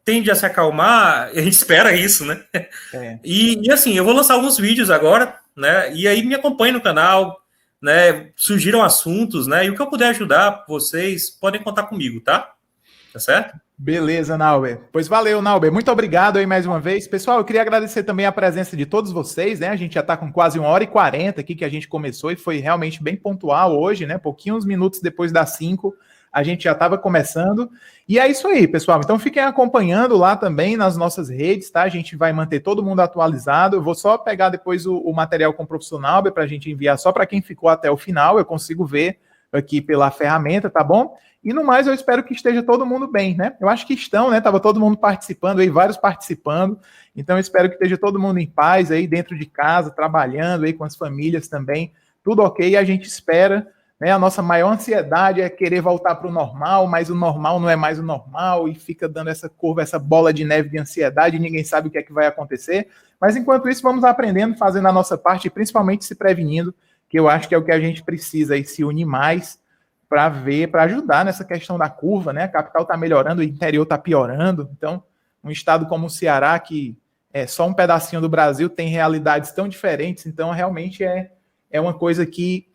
tende a se acalmar, a gente espera isso, né? E assim, eu vou lançar alguns vídeos agora, né? E aí me acompanhe no canal, né? Surgiram assuntos, né? E o que eu puder ajudar vocês, podem contar comigo, tá? Tá certo? Beleza, Nauber. Pois valeu, Nauber. Muito obrigado aí mais uma vez. Pessoal, eu queria agradecer também a presença de todos vocês, né? A gente já está com quase 1h40 aqui que a gente começou e foi realmente bem pontual hoje, né? Pouquinhos minutos depois das 5, a gente já estava começando. E é isso aí, pessoal. Então fiquem acompanhando lá também nas nossas redes, tá? A gente vai manter todo mundo atualizado. Eu vou só pegar depois o material com o professor Nauber para a gente enviar só para quem ficou até o final. Eu consigo ver aqui pela ferramenta, tá bom? E no mais, eu espero que esteja todo mundo bem, né? Eu acho que estão, né? Tava todo mundo participando aí, vários participando. Então, eu espero que esteja todo mundo em paz aí, dentro de casa, trabalhando aí com as famílias também. Tudo ok, e a gente espera, né? A nossa maior ansiedade é querer voltar para o normal, mas o normal não é mais o normal e fica dando essa curva, essa bola de neve de ansiedade e ninguém sabe o que é que vai acontecer. Mas, enquanto isso, vamos aprendendo, fazendo a nossa parte e principalmente se prevenindo, que eu acho que é o que a gente precisa aí, se unir mais para ver, para ajudar nessa questão da curva, né? A capital está melhorando, o interior está piorando. Então, um estado como o Ceará, que é só um pedacinho do Brasil, tem realidades tão diferentes. Então, realmente é uma coisa que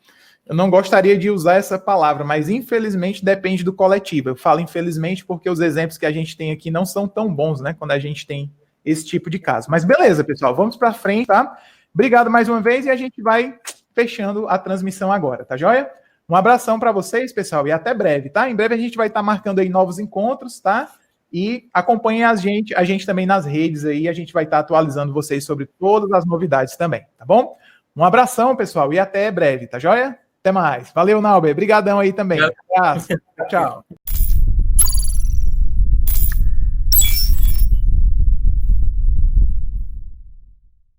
eu não gostaria de usar essa palavra, mas infelizmente depende do coletivo. Eu falo infelizmente porque os exemplos que a gente tem aqui não são tão bons, né? Quando a gente tem esse tipo de caso. Mas beleza, pessoal, vamos para frente, tá? Obrigado mais uma vez e a gente vai fechando a transmissão agora, tá joia? Um abração para vocês, pessoal, e até breve, tá? Em breve a gente vai estar marcando aí novos encontros, tá? E acompanhem a gente também nas redes aí, a gente vai estar atualizando vocês sobre todas as novidades também, tá bom? Um abração, pessoal, e até breve, tá joia? Até mais. Valeu, Nauber. Obrigadão aí também. Um abraço. Tchau.